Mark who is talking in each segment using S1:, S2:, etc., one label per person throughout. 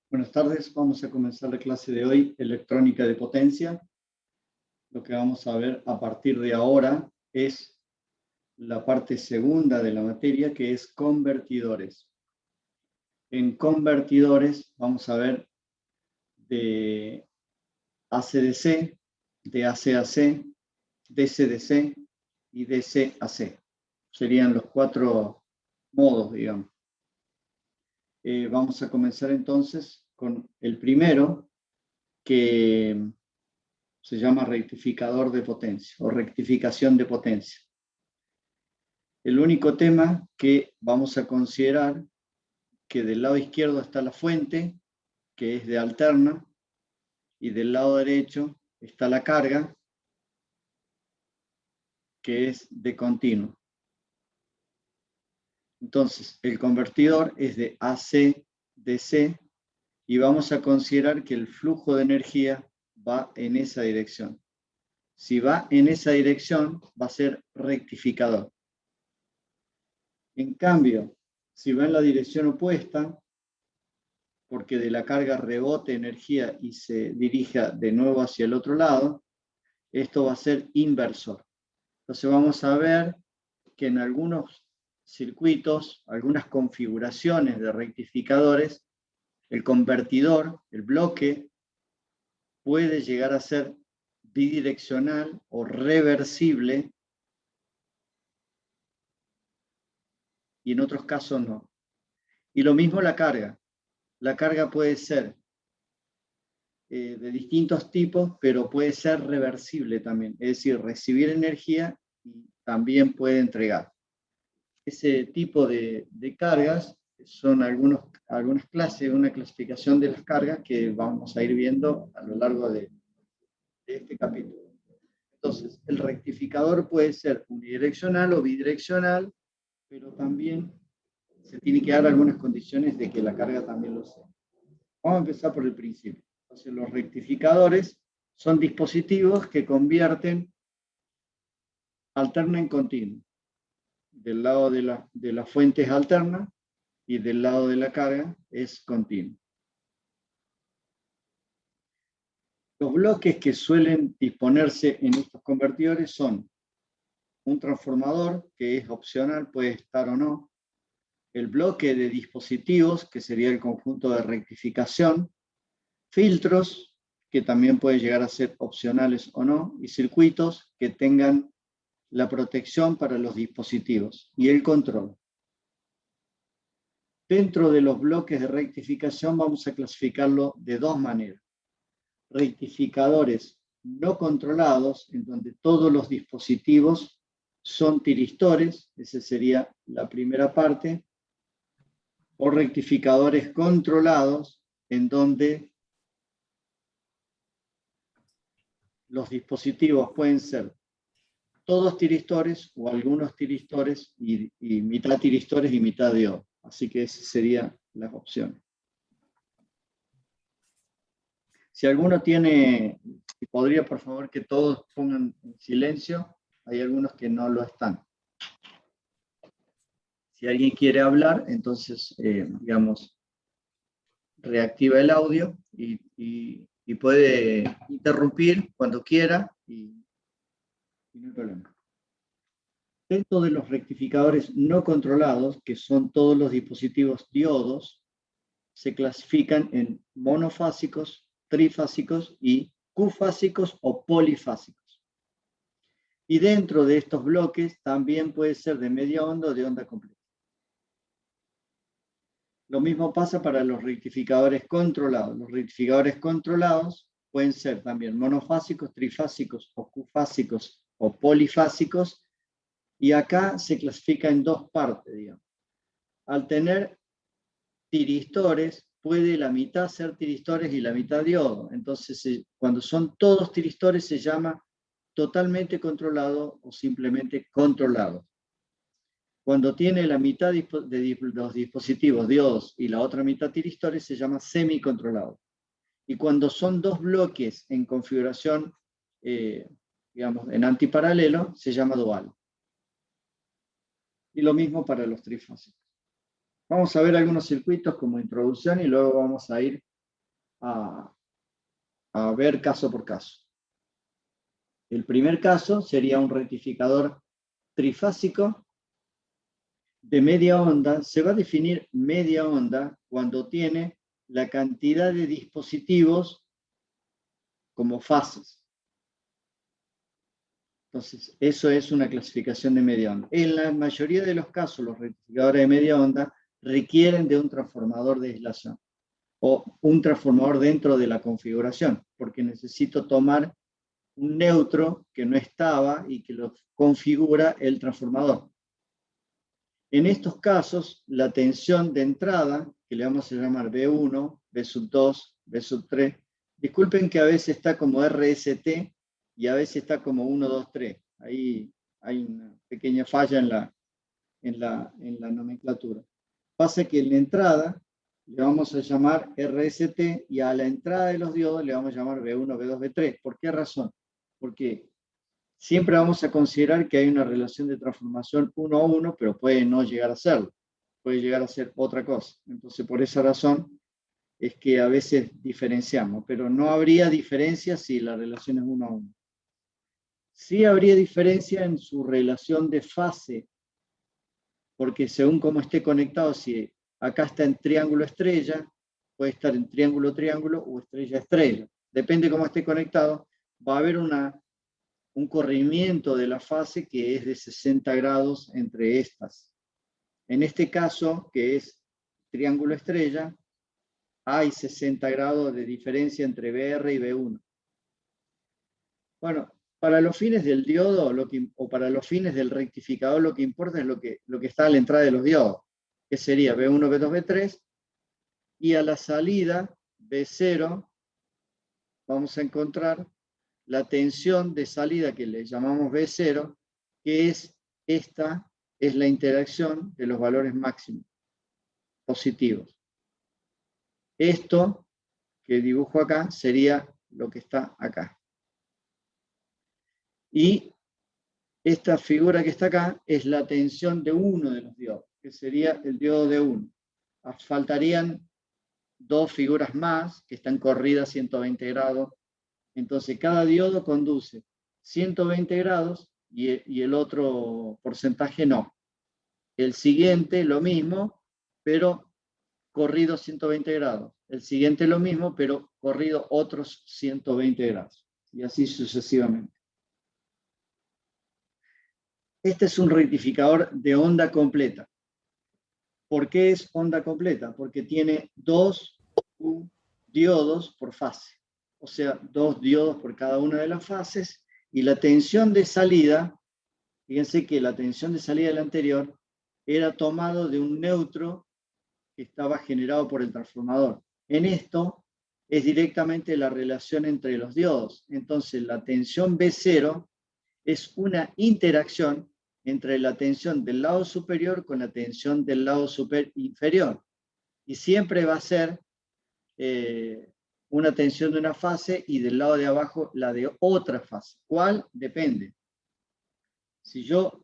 S1: Buenas tardes, vamos a comenzar la clase de hoy, electrónica de potencia. Lo que vamos a ver a partir de ahora es la parte segunda de la materia, que es convertidores. En convertidores vamos a ver de AC-DC, de AC-AC, DC-DC y DC-AC. Serían los cuatro modos, digamos. Vamos a comenzar entonces con el primero, que se llama rectificador de potencia o rectificación de potencia. El único tema que vamos a considerar que del lado izquierdo está la fuente, que es de alterna, y del lado derecho está la carga, que es de continuo. Entonces, el convertidor es de AC-DC y vamos a considerar que el flujo de energía va en esa dirección. Si va en esa dirección, va a ser rectificador. En cambio, si va en la dirección opuesta, porque de la carga rebote energía y se dirija de nuevo hacia el otro lado, esto va a ser inversor. Entonces vamos a ver que en algunos circuitos, algunas configuraciones de rectificadores, el convertidor, el bloque, puede llegar a ser bidireccional o reversible, y en otros casos no. Y lo mismo la carga. La carga puede ser de distintos tipos, pero puede ser reversible también. Es decir, recibir energía y también puede entregar. Ese tipo de cargas son algunas clases, una clasificación de las cargas que vamos a ir viendo a lo largo de este capítulo. Entonces, el rectificador puede ser unidireccional o bidireccional, pero también se tiene que dar algunas condiciones de que la carga también lo sea. Vamos a empezar por el principio. Entonces, los rectificadores son dispositivos que convierten alterna en continuo. Del lado de la fuente es alterna y del lado de la carga es continuo. Los bloques que suelen disponerse en estos convertidores son un transformador, que es opcional, puede estar o no, el bloque de dispositivos, que sería el conjunto de rectificación, filtros, que también pueden llegar a ser opcionales o no, y circuitos que tengan la protección para los dispositivos y el control. Dentro de los bloques de rectificación vamos a clasificarlo de dos maneras. Rectificadores no controlados, en donde todos los dispositivos son tiristores, esa sería la primera parte, o rectificadores controlados, en donde los dispositivos pueden ser todos tiristores o algunos tiristores y mitad tiristores y mitad diodo. Así que esas serían las opciones. Si alguno tiene, si podría por favor que todos pongan en silencio, hay algunos que no lo están. Si alguien quiere hablar, entonces, digamos, reactiva el audio y puede interrumpir cuando quiera y no hay problema. Dentro de los rectificadores no controlados, que son todos los dispositivos diodos, se clasifican en monofásicos, trifásicos y cufásicos o polifásicos. Y dentro de estos bloques también puede ser de media onda o de onda completa. Lo mismo pasa para los rectificadores controlados. Los rectificadores controlados pueden ser también monofásicos, trifásicos o cufásicos o polifásicos, y acá se clasifica en dos partes, digamos. Al tener tiristores, puede la mitad ser tiristores y la mitad diodo. Entonces, cuando son todos tiristores, se llama totalmente controlado o simplemente controlado. Cuando tiene la mitad de los dispositivos diodos y la otra mitad tiristores, se llama semicontrolado. Y cuando son dos bloques en configuración, digamos, en antiparalelo, se llama dual. Y lo mismo para los trifásicos. Vamos a ver algunos circuitos como introducción y luego vamos a ir a ver caso por caso. El primer caso sería un rectificador trifásico de media onda. Se va a definir media onda cuando tiene la cantidad de dispositivos como fases. Entonces, eso es una clasificación de media onda. En la mayoría de los casos, los rectificadores de media onda requieren de un transformador de aislación o un transformador dentro de la configuración, porque necesito tomar un neutro que no estaba y que lo configura el transformador. En estos casos, la tensión de entrada, que le vamos a llamar B1, B sub 2, B sub 3, disculpen que a veces está como RST y a veces está como 1, 2, 3. Ahí hay una pequeña falla en la nomenclatura. Pasa que en la entrada le vamos a llamar RST y a la entrada de los diodos le vamos a llamar B1, B2, B3. ¿Por qué razón? Porque siempre vamos a considerar que hay una relación de transformación 1 a 1, pero puede no llegar a serlo. Puede llegar a ser otra cosa. Entonces, por esa razón es que a veces diferenciamos, pero no habría diferencia si la relación es 1 a 1. Sí habría diferencia en su relación de fase, porque según cómo esté conectado, si acá está en triángulo estrella, puede estar en triángulo triángulo o estrella estrella. Depende cómo esté conectado, va a haber un corrimiento de la fase que es de 60 grados entre estas. En este caso, que es triángulo estrella, hay 60 grados de diferencia entre BR y B1. Bueno, para los fines del diodo o para los fines del rectificador, lo que importa es lo que está a la entrada de los diodos, que sería B1, B2, B3, y a la salida B0 vamos a encontrar la tensión de salida que le llamamos B0, que esta es la interacción de los valores máximos positivos. Esto que dibujo acá sería lo que está acá. Y esta figura que está acá es la tensión de uno de los diodos, que sería el diodo de 1. Faltarían dos figuras más que están corridas 120 grados. Entonces, cada diodo conduce 120 grados y el otro porcentaje no. El siguiente lo mismo, pero corrido 120 grados. El siguiente lo mismo, pero corrido otros 120 grados. Y así sucesivamente. Este es un rectificador de onda completa. ¿Por qué es onda completa? Porque tiene 2 diodos por fase. O sea, 2 diodos por cada una de las fases. Y la tensión de salida, fíjense que la tensión de salida del anterior era tomado de un neutro que estaba generado por el transformador. En esto es directamente la relación entre los diodos. Entonces, la tensión B0 es una interacción entre la tensión del lado superior con la tensión del lado inferior. Y siempre va a ser una tensión de una fase y del lado de abajo la de otra fase. ¿Cuál? Depende.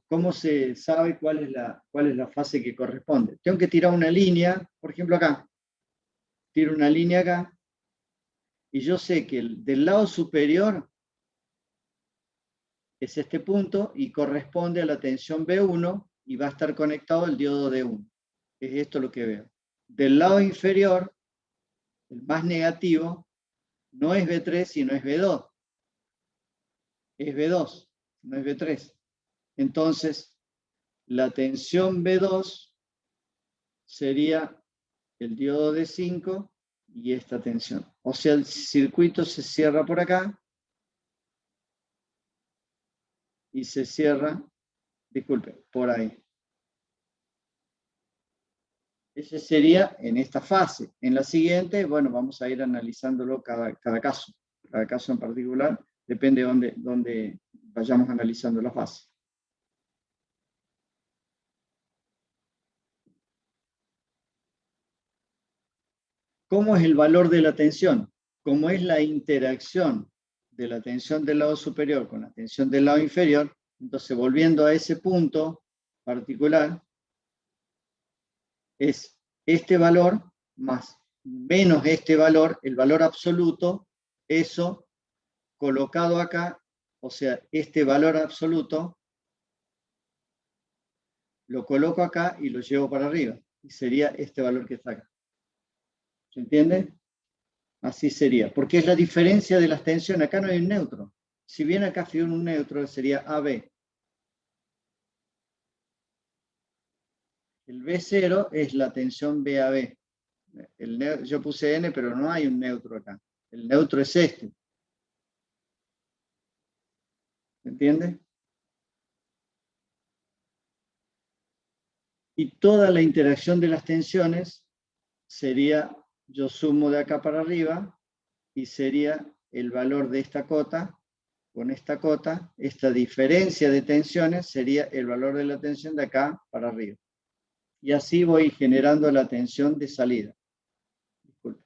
S1: ¿Cómo se sabe cuál es la fase que corresponde? Tengo que tirar una línea, por ejemplo acá. Tiro una línea acá y yo sé que del lado superior es este punto y corresponde a la tensión B1 y va a estar conectado el diodo D1. Es esto lo que veo. Del lado inferior, el más negativo, no es B3 sino es B2. Es B2, no es B3. Entonces, la tensión B2 sería el diodo D5 y esta tensión. O sea, el circuito se cierra por acá y se cierra, disculpe, por ahí. Ese sería en esta fase. En la siguiente, bueno, vamos a ir analizándolo cada caso. Cada caso en particular, depende de dónde vayamos analizando la fase. ¿Cómo es el valor de la tensión? Como es la interacción de la tensión del lado superior con la tensión del lado inferior, entonces volviendo a ese punto particular, es este valor más menos este valor, el valor absoluto, eso colocado acá, o sea, este valor absoluto, lo coloco acá y lo llevo para arriba. Y sería este valor que está acá. ¿Se entiende? Así sería. Porque es la diferencia de las tensiones. Acá no hay un neutro. Si bien acá figura un neutro, sería AB. El B0 es la tensión BAB. Yo puse N, pero no hay un neutro acá. El neutro es este. ¿Se entiende? Y toda la interacción de las tensiones sería, yo sumo de acá para arriba, y sería el valor de esta cota con esta cota, esta diferencia de tensiones sería el valor de la tensión de acá para arriba. Y así voy generando la tensión de salida. Disculpe.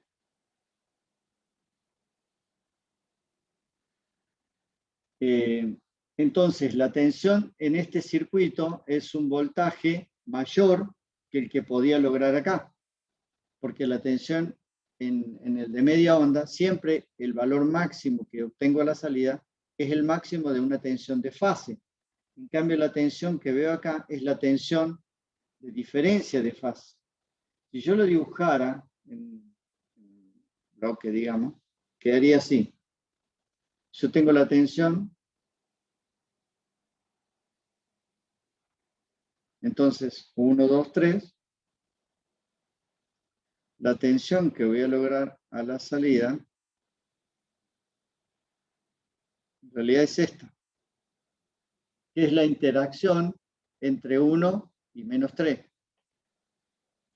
S1: Entonces, la tensión en este circuito es un voltaje mayor que el que podía lograr acá, porque la tensión en el de media onda, siempre el valor máximo que obtengo a la salida es el máximo de una tensión de fase. En cambio, la tensión que veo acá es la tensión de diferencia de fase. Si yo lo dibujara en bloque, digamos, quedaría así. Yo tengo la tensión, entonces 1, 2, 3. La tensión que voy a lograr a la salida, en realidad es esta, que es la interacción entre 1 y menos 3.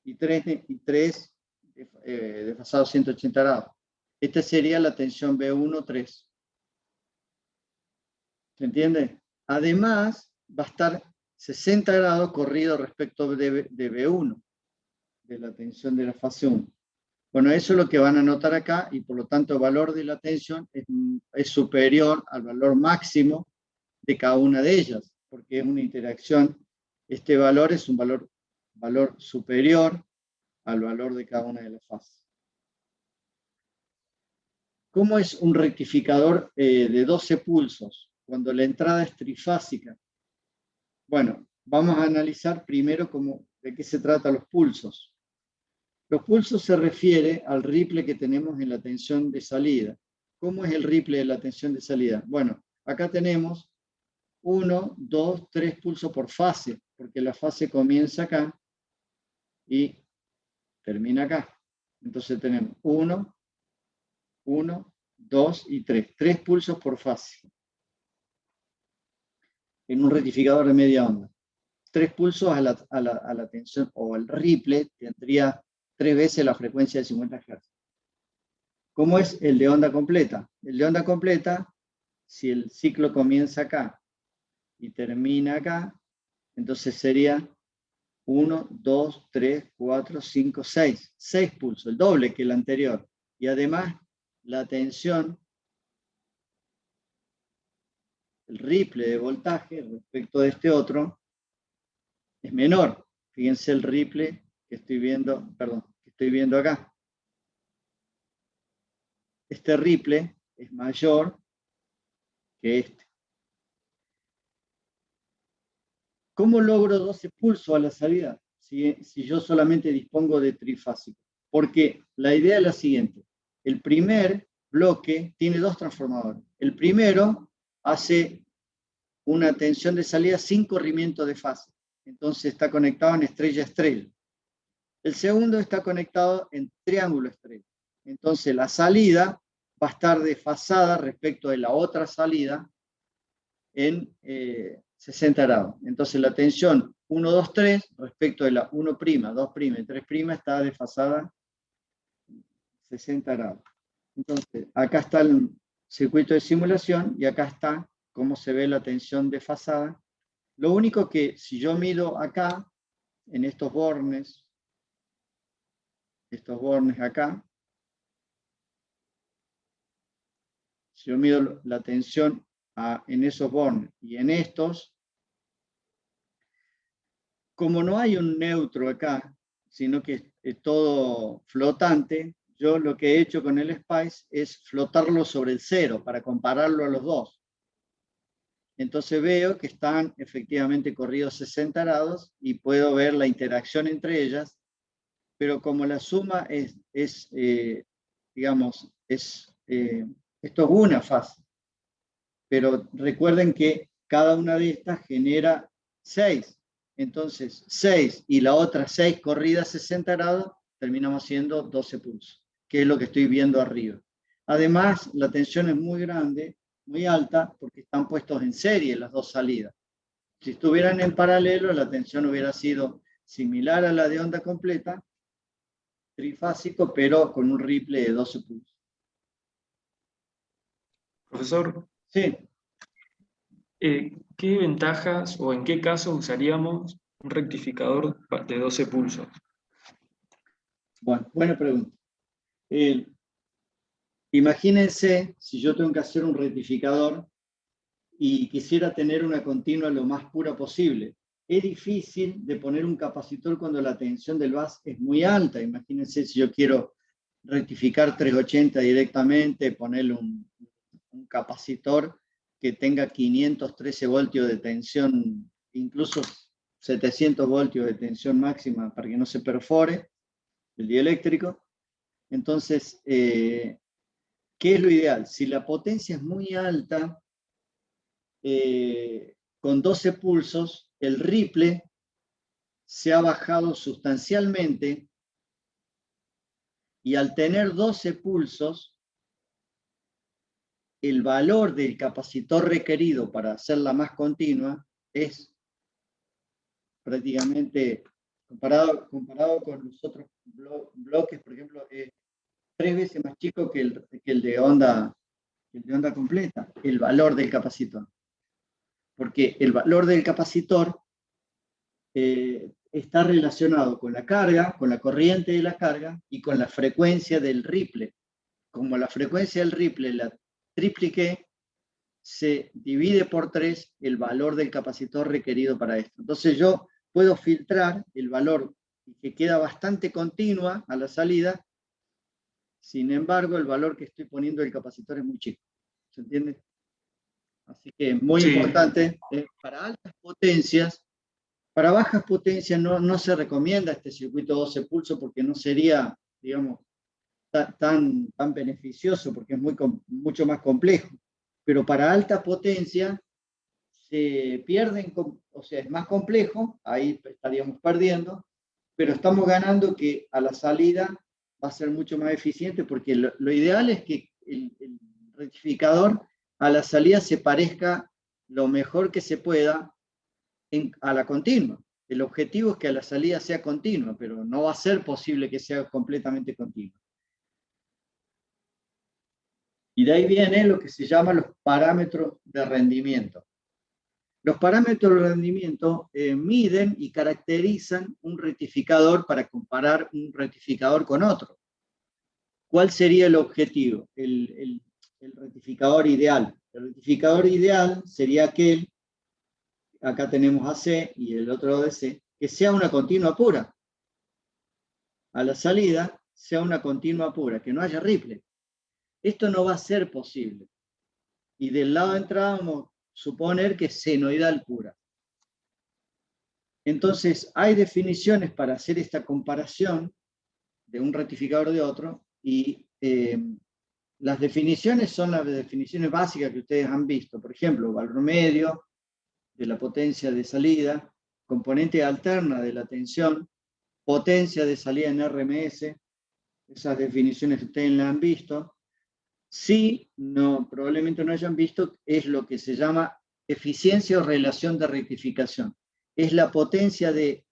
S1: Y 3 desfasado 180 grados. Esta sería la tensión B1, 3. ¿Se entiende? Además, va a estar 60 grados corrido respecto de B1, de la tensión de la fase 1. Bueno, eso es lo que van a notar acá y por lo tanto el valor de la tensión es superior al valor máximo de cada una de ellas, porque es una interacción. Este valor es un valor superior al valor de cada una de las fases. ¿Cómo es un rectificador de 12 pulsos cuando la entrada es trifásica? Bueno, vamos a analizar primero de qué se trata los pulsos. Los pulsos se refiere al ripple que tenemos en la tensión de salida. ¿Cómo es el ripple de la tensión de salida? Bueno, acá tenemos 1, 2, 3 pulsos por fase, porque la fase comienza acá y termina acá. Entonces tenemos 1, 2 y 3. 3 pulsos por fase. En un rectificador de media onda. 3 pulsos a la tensión, o el ripple tendría 3 veces la frecuencia de 50 Hz. ¿Cómo es el de onda completa? El de onda completa, si el ciclo comienza acá y termina acá, entonces sería 1, 2, 3, 4, 5, 6. 6 pulsos, el doble que el anterior. Y además, la tensión, el ripple de voltaje respecto de este otro, es menor. Fíjense el ripple que estoy viendo acá. Este ripple es mayor que este. ¿Cómo logro 12 pulsos a la salida si yo solamente dispongo de trifásico? Porque la idea es la siguiente. El primer bloque tiene 2 transformadores. El primero hace una tensión de salida sin corrimiento de fase. Entonces está conectado en estrella-estrella. El segundo está conectado en triángulo-estrella. Entonces la salida va a estar desfasada respecto de la otra salida en 60 grados. Entonces la tensión 1, 2, 3 respecto de la 1', 2', y 3' está desfasada 60 grados. Entonces acá está el circuito de simulación y acá está cómo se ve la tensión desfasada. Lo único que si yo mido acá, en estos bornes acá, si yo mido la tensión en esos bornes y en estos, como no hay un neutro acá, sino que todo flotante, yo lo que he hecho con el SPICE es flotarlo sobre el 0 para compararlo a los dos. Entonces veo que están efectivamente corridos 60 grados y puedo ver la interacción entre ellas, pero como la suma digamos, esto es una fase, pero recuerden que cada una de estas genera 6. Entonces, 6 y la otra 6 corridas 60 grados, terminamos haciendo 12 pulsos, que es lo que estoy viendo arriba. Además, la tensión es muy grande, muy alta, porque están puestos en serie las dos salidas. Si estuvieran en paralelo, la tensión hubiera sido similar a la de onda completa, trifásico, pero con un ripple de 12 pulsos.
S2: Profesor,
S1: Sí.
S2: ¿qué ventajas o en qué caso usaríamos un rectificador de 12 pulsos?
S1: Bueno, buena pregunta. Imagínense si yo tengo que hacer un rectificador y quisiera tener una continua lo más pura posible. Es difícil de poner un capacitor cuando la tensión del bus es muy alta. Imagínense si yo quiero rectificar 380 directamente, ponerle un capacitor que tenga 513 voltios de tensión, incluso 700 voltios de tensión máxima para que no se perfore el dieléctrico. Entonces, ¿qué es lo ideal? Si la potencia es muy alta, con 12 pulsos, el ripple se ha bajado sustancialmente y al tener 12 pulsos, el valor del capacitor requerido para hacerla más continua es prácticamente, comparado con los otros bloques, por ejemplo, 3 veces más chico que el de onda completa, el valor del capacitor. Porque el valor del capacitor está relacionado con la carga, con la corriente de la carga y con la frecuencia del ripple. Como la frecuencia del ripple la tripliqué, se divide por 3 el valor del capacitor requerido para esto. Entonces yo puedo filtrar el valor que queda bastante continua a la salida, sin embargo el valor que estoy poniendo del capacitor es muy chico. ¿Se entiende? Así que muy importante, para altas potencias. Para bajas potencias no se recomienda este circuito 12 pulsos porque no sería, digamos, tan beneficioso porque es mucho más complejo. Pero para alta potencia se pierden, o sea, es más complejo, ahí estaríamos perdiendo, pero estamos ganando que a la salida va a ser mucho más eficiente porque lo ideal es que el rectificador a la salida se parezca lo mejor que se pueda a la continua. El objetivo es que a la salida sea continua, pero no va a ser posible que sea completamente continua. Y de ahí viene lo que se llama los parámetros de rendimiento. Los parámetros de rendimiento miden y caracterizan un rectificador para comparar un rectificador con otro. ¿Cuál sería el objetivo? El rectificador ideal. El rectificador ideal sería aquel, acá tenemos AC y el otro DC, que sea una continua pura. A la salida sea una continua pura, que no haya ripple. Esto no va a ser posible. Y del lado de entrada vamos a suponer que es senoidal pura. Entonces, hay definiciones para hacer esta comparación de un rectificador de otro y las definiciones son las definiciones básicas que ustedes han visto. Por ejemplo, valor medio de la potencia de salida, componente alterna de la tensión, potencia de salida en RMS. Esas definiciones ustedes las han visto. Sí, probablemente no hayan visto, es lo que se llama eficiencia o relación de rectificación. Es la potencia de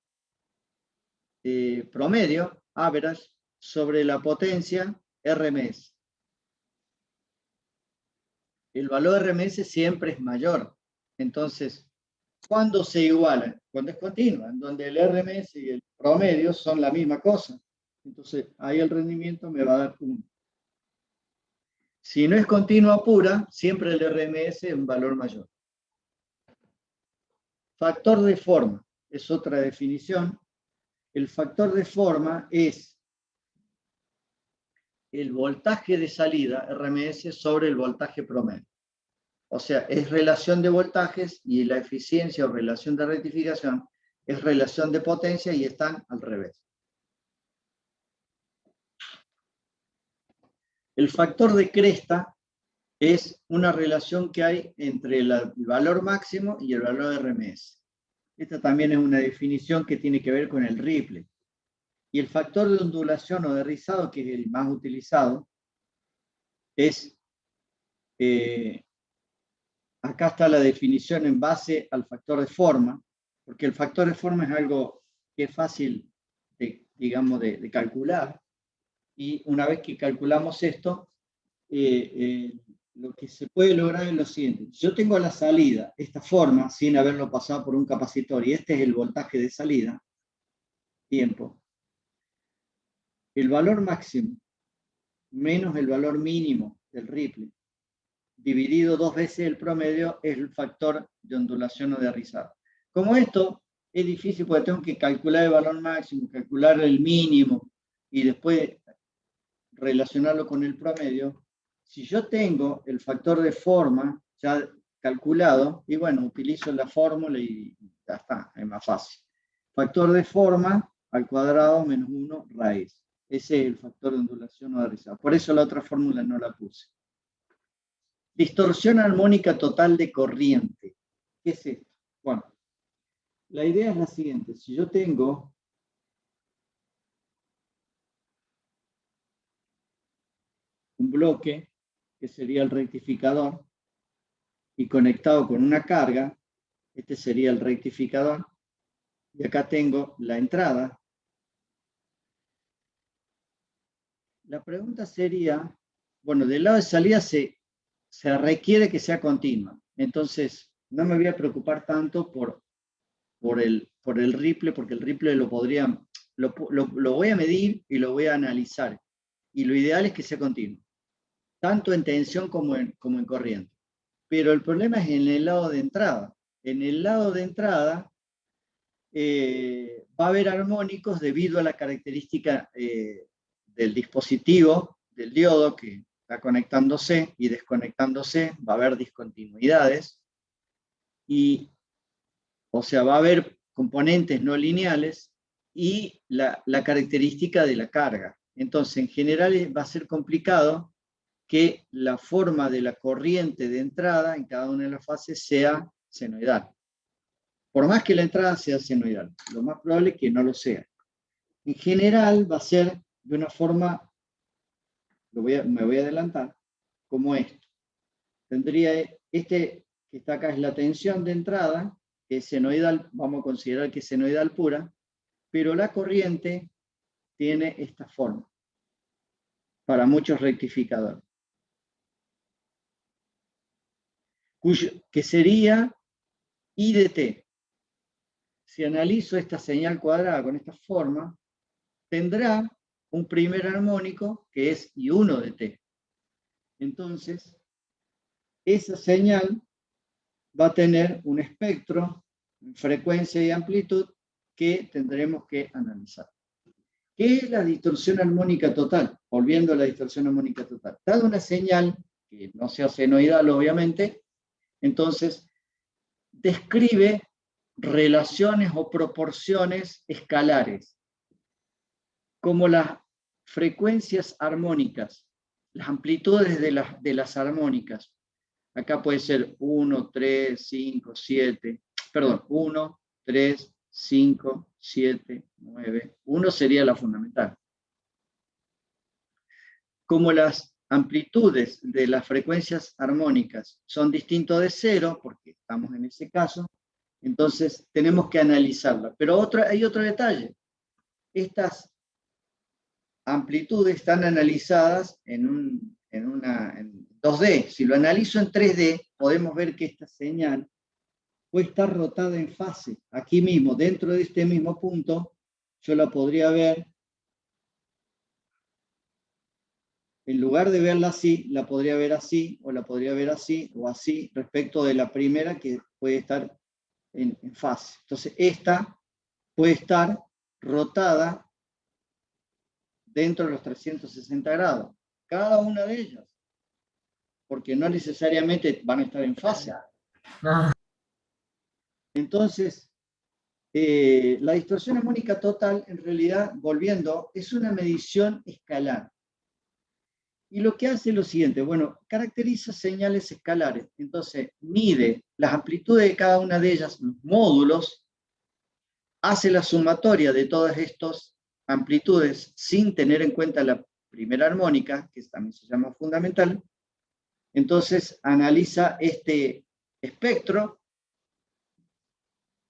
S1: promedio, average, sobre la potencia RMS. El valor RMS siempre es mayor. Entonces, ¿cuándo se igualan? Cuando es continua, en donde el RMS y el promedio son la misma cosa. Entonces, ahí el rendimiento me va a dar 1. Si no es continua pura, siempre el RMS es un valor mayor. Factor de forma es otra definición. el factor de forma es el voltaje de salida, RMS, sobre el voltaje promedio. O sea, es relación de voltajes y la eficiencia o relación de rectificación es relación de potencia y están al revés. El factor de cresta es una relación que hay entre el valor máximo y el valor de RMS. Esta también es una definición que tiene que ver con el ripple. Y el factor de ondulación o de rizado, que es el más utilizado, es, acá está la definición en base al factor de forma, porque el factor de forma es algo que es fácil, digamos, de calcular. Y una vez que calculamos esto, lo que se puede lograr es lo siguiente. Yo tengo la salida, esta forma, sin haberlo pasado por un capacitor, y este es el voltaje de salida, tiempo. El valor máximo menos el valor mínimo del ripple, dividido 2 veces el promedio, es el factor de ondulación o de rizado. Como esto es difícil porque tengo que calcular el valor máximo, calcular el mínimo, y después relacionarlo con el promedio, si yo tengo el factor de forma ya calculado, y bueno, utilizo la fórmula y ya está, es más fácil. Factor de forma al cuadrado menos 1 raíz. Ese es el factor de ondulación o de rizado. Por eso la otra fórmula no la puse. Distorsión armónica total de corriente. ¿Qué es esto? Bueno, la idea es la siguiente. Si yo tengo un bloque, que sería el rectificador, y conectado con una carga, este sería el rectificador, y acá tengo la entrada. La pregunta sería, bueno, del lado de salida se requiere que sea continua, entonces no me voy a preocupar tanto por el ripple, porque el ripple lo voy a medir y lo voy a analizar, y lo ideal es que sea continuo, tanto en tensión como en corriente. Pero el problema es en el lado de entrada. En el lado de entrada va a haber armónicos debido a la característica del dispositivo, del diodo que está conectándose y desconectándose, va a haber discontinuidades, y, o sea, va a haber componentes no lineales y la característica de la carga. Entonces, en general va a ser complicado que la forma de la corriente de entrada en cada una de las fases sea senoidal. Por más que la entrada sea senoidal, lo más probable es que no lo sea. En general va a ser de una forma, me voy a adelantar, como esto. Tendría este que está acá, es la tensión de entrada, que es senoidal, vamos a considerar que es senoidal pura, pero la corriente tiene esta forma para muchos rectificadores, que sería I de T. Si analizo esta señal cuadrada con esta forma, tendrá un primer armónico que es I1 de T. Entonces, esa señal va a tener un espectro, frecuencia y amplitud que tendremos que analizar. ¿Qué es la distorsión armónica total? Volviendo a la distorsión armónica total. Dada una señal, que no sea senoidal obviamente, entonces describe relaciones o proporciones escalares, como las frecuencias armónicas, las amplitudes de las armónicas. Acá puede ser 1, 3, 5, 7, perdón, 1, 3, 5, 7, 9. 1 sería la fundamental. Como las amplitudes de las frecuencias armónicas son distintos de 0, porque estamos en ese caso, entonces tenemos que analizarla. Pero hay otro detalle. Estas amplitudes están analizadas en 2D. Si lo analizo en 3D, podemos ver que esta señal puede estar rotada en fase. Aquí mismo, dentro de este mismo punto, yo la podría ver, en lugar de verla así, la podría ver así, o la podría ver así, o así, respecto de la primera que puede estar en fase. Entonces, esta puede estar rotada dentro de los 360 grados, cada una de ellas, porque no necesariamente van a estar en fase. Entonces, la distorsión armónica total, en realidad, volviendo, es una medición escalar. Y lo que hace es lo siguiente, bueno, caracteriza señales escalares. Entonces, mide las amplitudes de cada una de ellas, los módulos, hace la sumatoria de todas estas amplitudes sin tener en cuenta la primera armónica, que también se llama fundamental. Entonces, analiza este espectro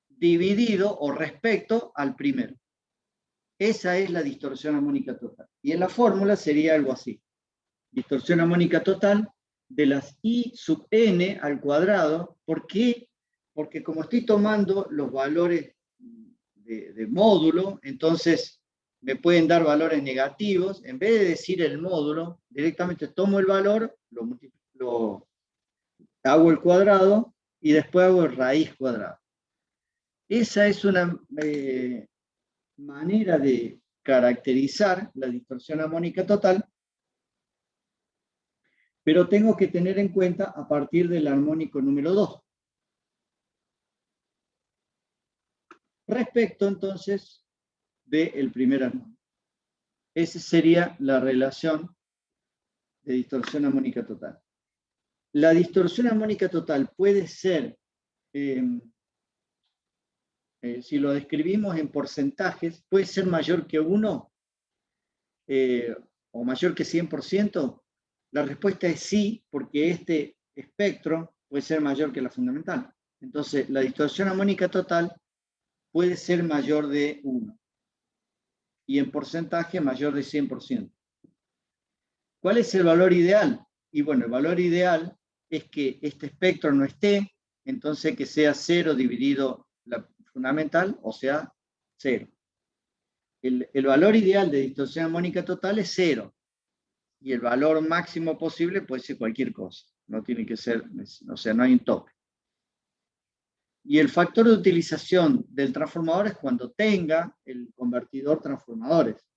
S1: dividido o respecto al primero. Esa es la distorsión armónica total. Y en la fórmula sería algo así. Distorsión armónica total de las I sub n al cuadrado. ¿Por qué? Porque como estoy tomando los valores de módulo, entonces me pueden dar valores negativos. En vez de decir el módulo, directamente tomo el valor, lo hago el cuadrado y después hago el raíz cuadrada. Esa es una manera de caracterizar la distorsión armónica total, pero tengo que tener en cuenta a partir del armónico número 2. Respecto entonces del primer armónico. Esa sería la relación de distorsión armónica total. La distorsión armónica total puede ser, si lo describimos en porcentajes, puede ser mayor que 1 o mayor que 100%. La respuesta es sí, porque este espectro puede ser mayor que la fundamental. Entonces, la distorsión armónica total puede ser mayor de 1 y en porcentaje mayor de 100%. ¿Cuál es el valor ideal? Y bueno, el valor ideal es que este espectro no esté, entonces que sea 0 dividido la fundamental, o sea, 0. El valor ideal de distorsión armónica total es 0. Y el valor máximo posible puede ser cualquier cosa. No tiene que ser, o sea, no hay un tope. Y el factor de utilización del transformador es cuando tenga el convertidor transformadores.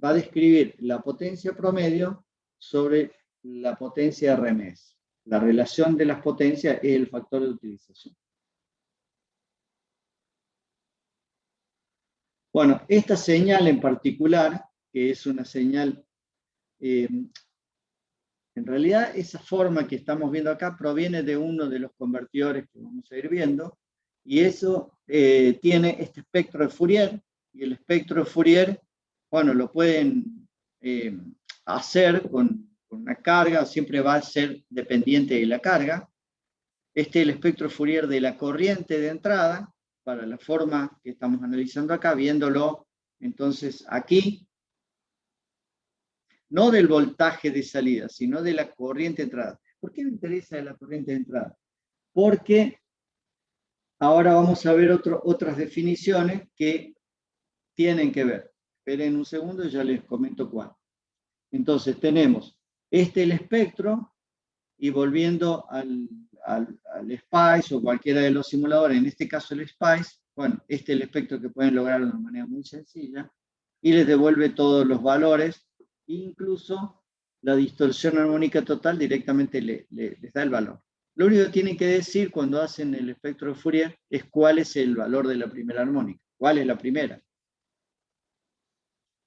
S1: Va a describir la potencia promedio sobre la potencia RMS. La relación de las potencias es el factor de utilización. Bueno, esta señal en particular, que es una señal, en realidad esa forma que estamos viendo acá proviene de uno de los convertidores que vamos a ir viendo, y eso tiene este espectro de Fourier, y el espectro de Fourier, bueno, lo pueden hacer con una carga, siempre va a ser dependiente de la carga. Este es el espectro de Fourier de la corriente de entrada, para la forma que estamos analizando acá, viéndolo entonces aquí, no del voltaje de salida, sino de la corriente de entrada. ¿Por qué me interesa la corriente de entrada? Porque ahora vamos a ver otras definiciones que tienen que ver. Esperen un segundo y ya les comento cuál. Entonces tenemos el espectro, y volviendo al SPICE o cualquiera de los simuladores, en este caso el SPICE, bueno, es el espectro que pueden lograr de una manera muy sencilla, y les devuelve todos los valores, incluso la distorsión armónica total directamente les da el valor. Lo único que tienen que decir cuando hacen el espectro de Fourier es cuál es el valor de la primera armónica, cuál es la primera.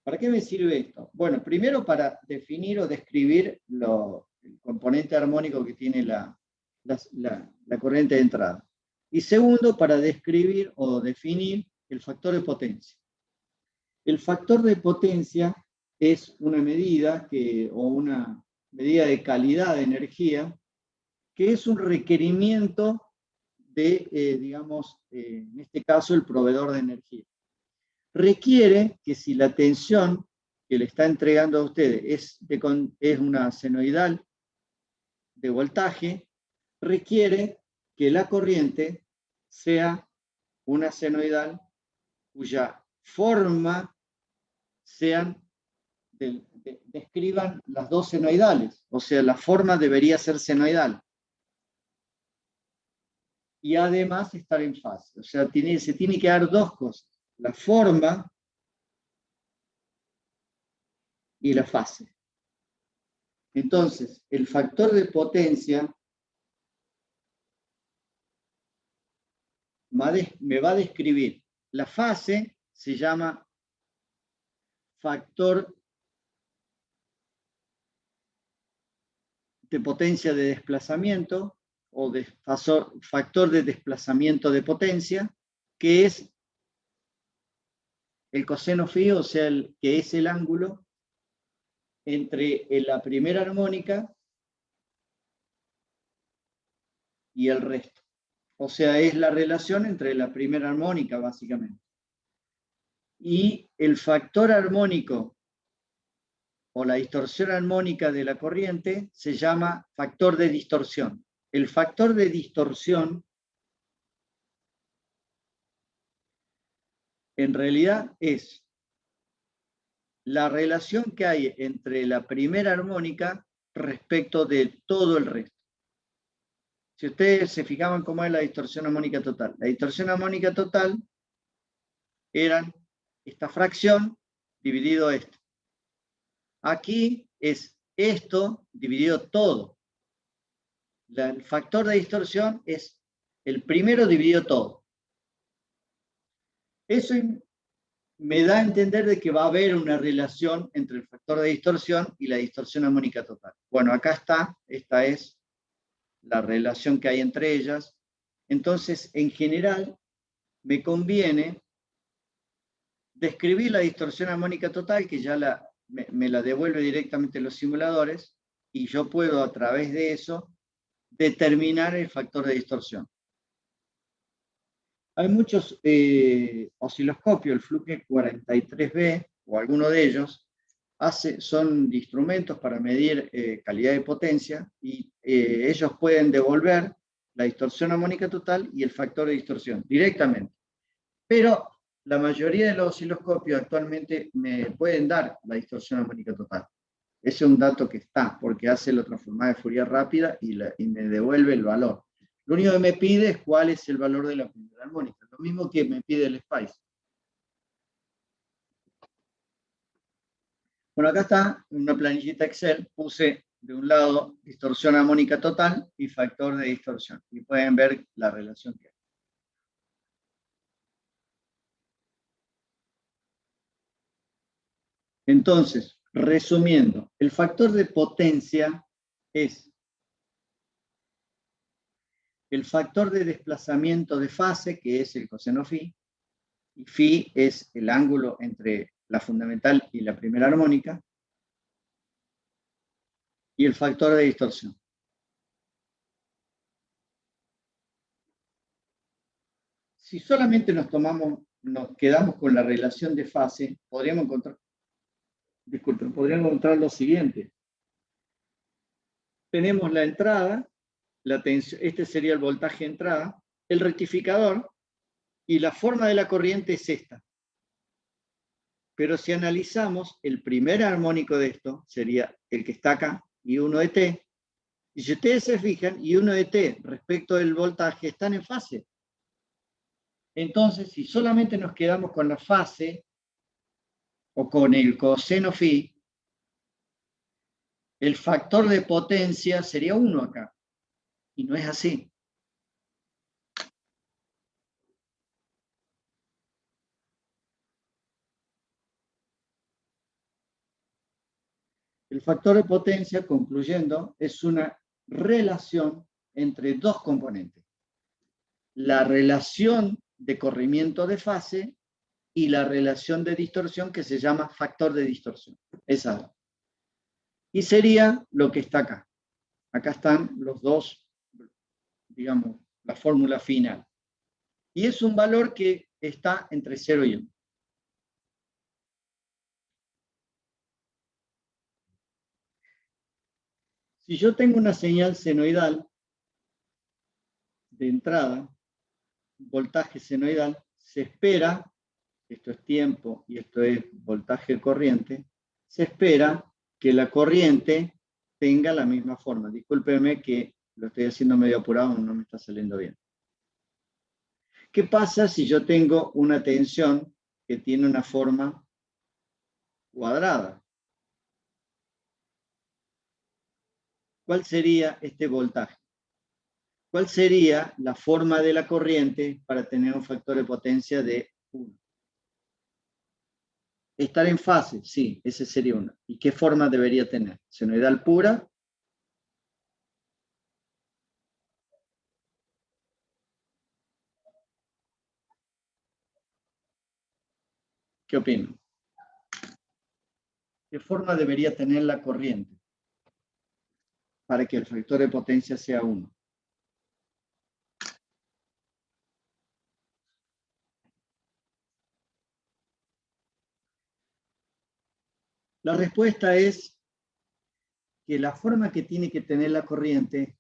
S1: ¿Para qué me sirve esto? Bueno, primero para definir o describir el componente armónico que tiene la corriente de entrada. Y segundo, para describir o definir el factor de potencia. El factor de potencia es una medida o una medida de calidad de energía que es un requerimiento de, digamos, en este caso, el proveedor de energía. Requiere que si la tensión que le está entregando a ustedes es una senoidal de voltaje, requiere que la corriente sea una senoidal cuya forma describan las dos senoidales, o sea, la forma debería ser senoidal. Y además estar en fase, o sea, se tiene que dar dos cosas. La forma y la fase. Entonces, el factor de potencia me va a describir la fase, se llama factor de potencia de desplazamiento o factor de desplazamiento de potencia, que es el coseno phi, o sea, que es el ángulo entre la primera armónica y el resto. O sea, es la relación entre la primera armónica, básicamente. Y el factor armónico o la distorsión armónica de la corriente se llama factor de distorsión. El factor de distorsión en realidad es la relación que hay entre la primera armónica respecto de todo el resto. Si ustedes se fijaban cómo es la distorsión armónica total. La distorsión armónica total era esta fracción dividido esto. Aquí es esto dividido todo. El factor de distorsión es el primero dividido todo. Eso me da a entender de que va a haber una relación entre el factor de distorsión y la distorsión armónica total. Bueno, acá está, esta es la relación que hay entre ellas. Entonces, en general, me conviene describir la distorsión armónica total, que ya me la devuelve directamente los simuladores, y yo puedo a través de eso determinar el factor de distorsión. Hay muchos osciloscopios, el Fluke 43B o alguno de ellos, son instrumentos para medir calidad de potencia y ellos pueden devolver la distorsión armónica total y el factor de distorsión directamente. Pero la mayoría de los osciloscopios actualmente me pueden dar la distorsión armónica total. Ese es un dato que está, porque hace la transformada de Fourier rápida y me devuelve el valor. Lo único que me pide es cuál es el valor de la primera armónica. Lo mismo que me pide el SPICE. Bueno, acá está, en una planillita Excel, puse de un lado distorsión armónica total y factor de distorsión. Y pueden ver la relación que hay. Entonces, resumiendo, el factor de potencia es el factor de desplazamiento de fase, que es el coseno phi, y phi es el ángulo entre la fundamental y la primera armónica, y el factor de distorsión. Si solamente nos quedamos con la relación de fase, podríamos encontrar lo siguiente. Tenemos la entrada, la tensión, este sería el voltaje de entrada, el rectificador, y la forma de la corriente es esta. Pero si analizamos, el primer armónico de esto sería el que está acá, I1 de T, y si ustedes se fijan, I1 de T respecto del voltaje están en fase. Entonces, si solamente nos quedamos con la fase, o con el coseno phi, el factor de potencia sería 1 acá. Y no es así. El factor de potencia, concluyendo, es una relación entre dos componentes. La relación de corrimiento de fase y la relación de distorsión que se llama factor de distorsión. Esa dos. Y sería lo que está acá. Acá están los dos, digamos, la fórmula final. Y es un valor que está entre 0 y 1. Si yo tengo una señal senoidal de entrada, voltaje senoidal, se espera, esto es tiempo y esto es voltaje corriente, se espera que la corriente tenga la misma forma. Discúlpeme que lo estoy haciendo medio apurado, no me está saliendo bien. ¿Qué pasa si yo tengo una tensión que tiene una forma cuadrada? ¿cuál sería este voltaje? ¿Cuál sería la forma de la corriente para tener un factor de potencia de 1? Estar en fase, sí, ese sería uno. ¿Y qué forma debería tener? ¿Senoidal pura? ¿Qué opinan? ¿Qué forma debería tener la corriente para que el factor de potencia sea 1? La respuesta es que la forma que tiene que tener la corriente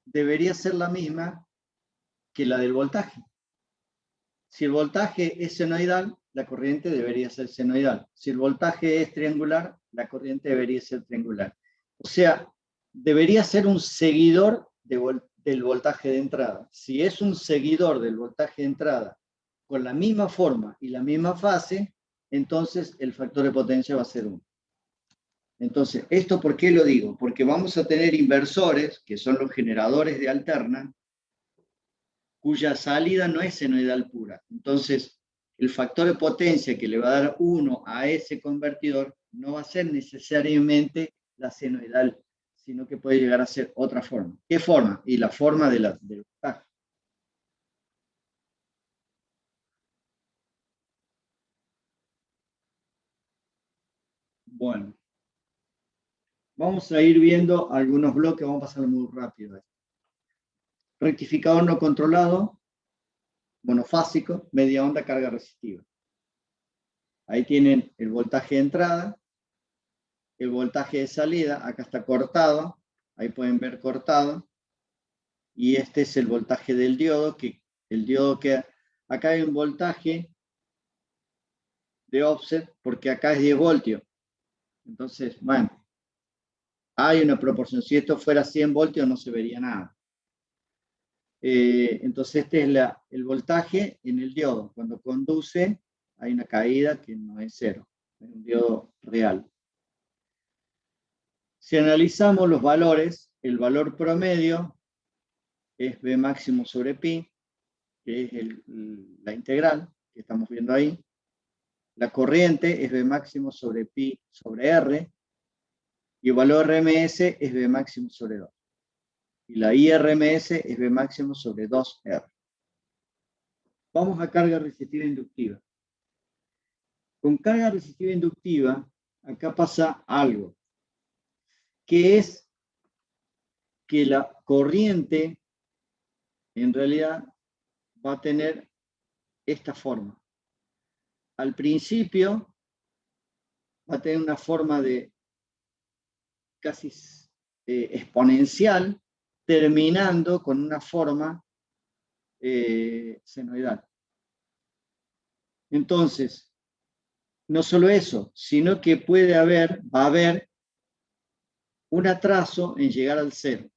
S1: debería ser la misma que la del voltaje. Si el voltaje es senoidal, la corriente debería ser senoidal. Si el voltaje es triangular, la corriente debería ser triangular. O sea, debería ser un seguidor del voltaje de entrada. Si es un seguidor del voltaje de entrada con la misma forma y la misma fase, entonces el factor de potencia va a ser 1. Entonces, ¿esto por qué lo digo? Porque vamos a tener inversores, que son los generadores de alterna, cuya salida no es senoidal pura. Entonces, el factor de potencia que le va a dar 1 a ese convertidor no va a ser necesariamente la senoidal, sino que puede llegar a ser otra forma. ¿Qué forma? Y la forma del voltaje. Bueno, vamos a ir viendo algunos bloques, vamos a pasar muy rápido. Rectificador no controlado, monofásico, media onda, carga resistiva. Ahí tienen el voltaje de entrada, el voltaje de salida, acá está cortado, ahí pueden ver cortado, y este es el voltaje del diodo, que el diodo que acá hay un voltaje de offset, porque acá es 10 voltios. Entonces, bueno, hay una proporción. Si esto fuera 100 voltios no se vería nada. Entonces este es el voltaje en el diodo. Cuando conduce hay una caída que no es cero, es un diodo real. Si analizamos los valores, el valor promedio es B máximo sobre pi, que es la integral que estamos viendo ahí. La corriente es B máximo sobre pi sobre R, y el valor RMS es B máximo sobre 2. Y la IRMS es B máximo sobre 2R. Vamos a carga resistiva inductiva. Con carga resistiva inductiva, acá pasa algo, que es que la corriente en realidad va a tener esta forma. Al principio va a tener una forma de casi exponencial, terminando con una forma senoidal. Entonces, no solo eso, sino que va a haber un atraso en llegar al cero.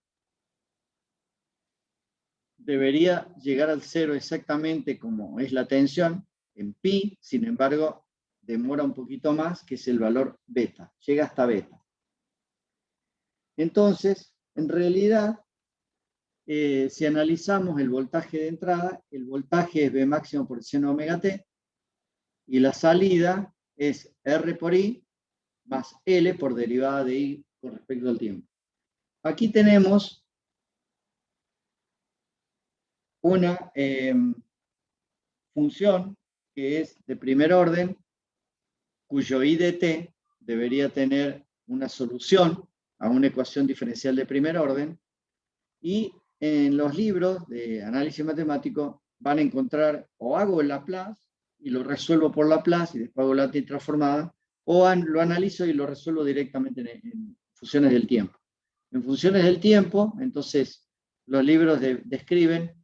S1: Debería llegar al cero exactamente como es la tensión, en pi, sin embargo, demora un poquito más, que es el valor beta, llega hasta beta. Entonces, en realidad, si analizamos el voltaje de entrada, el voltaje es B máximo por seno omega t, y la salida es R por I más L por derivada de I con respecto al tiempo. Aquí tenemos una función que es de primer orden, cuyo I de t debería tener una solución a una ecuación diferencial de primer orden, y en los libros de análisis matemático van a encontrar, o hago el Laplace y lo resuelvo por Laplace y después hago la transformada, o lo analizo y lo resuelvo directamente en funciones del tiempo. En funciones del tiempo, entonces, los libros describen,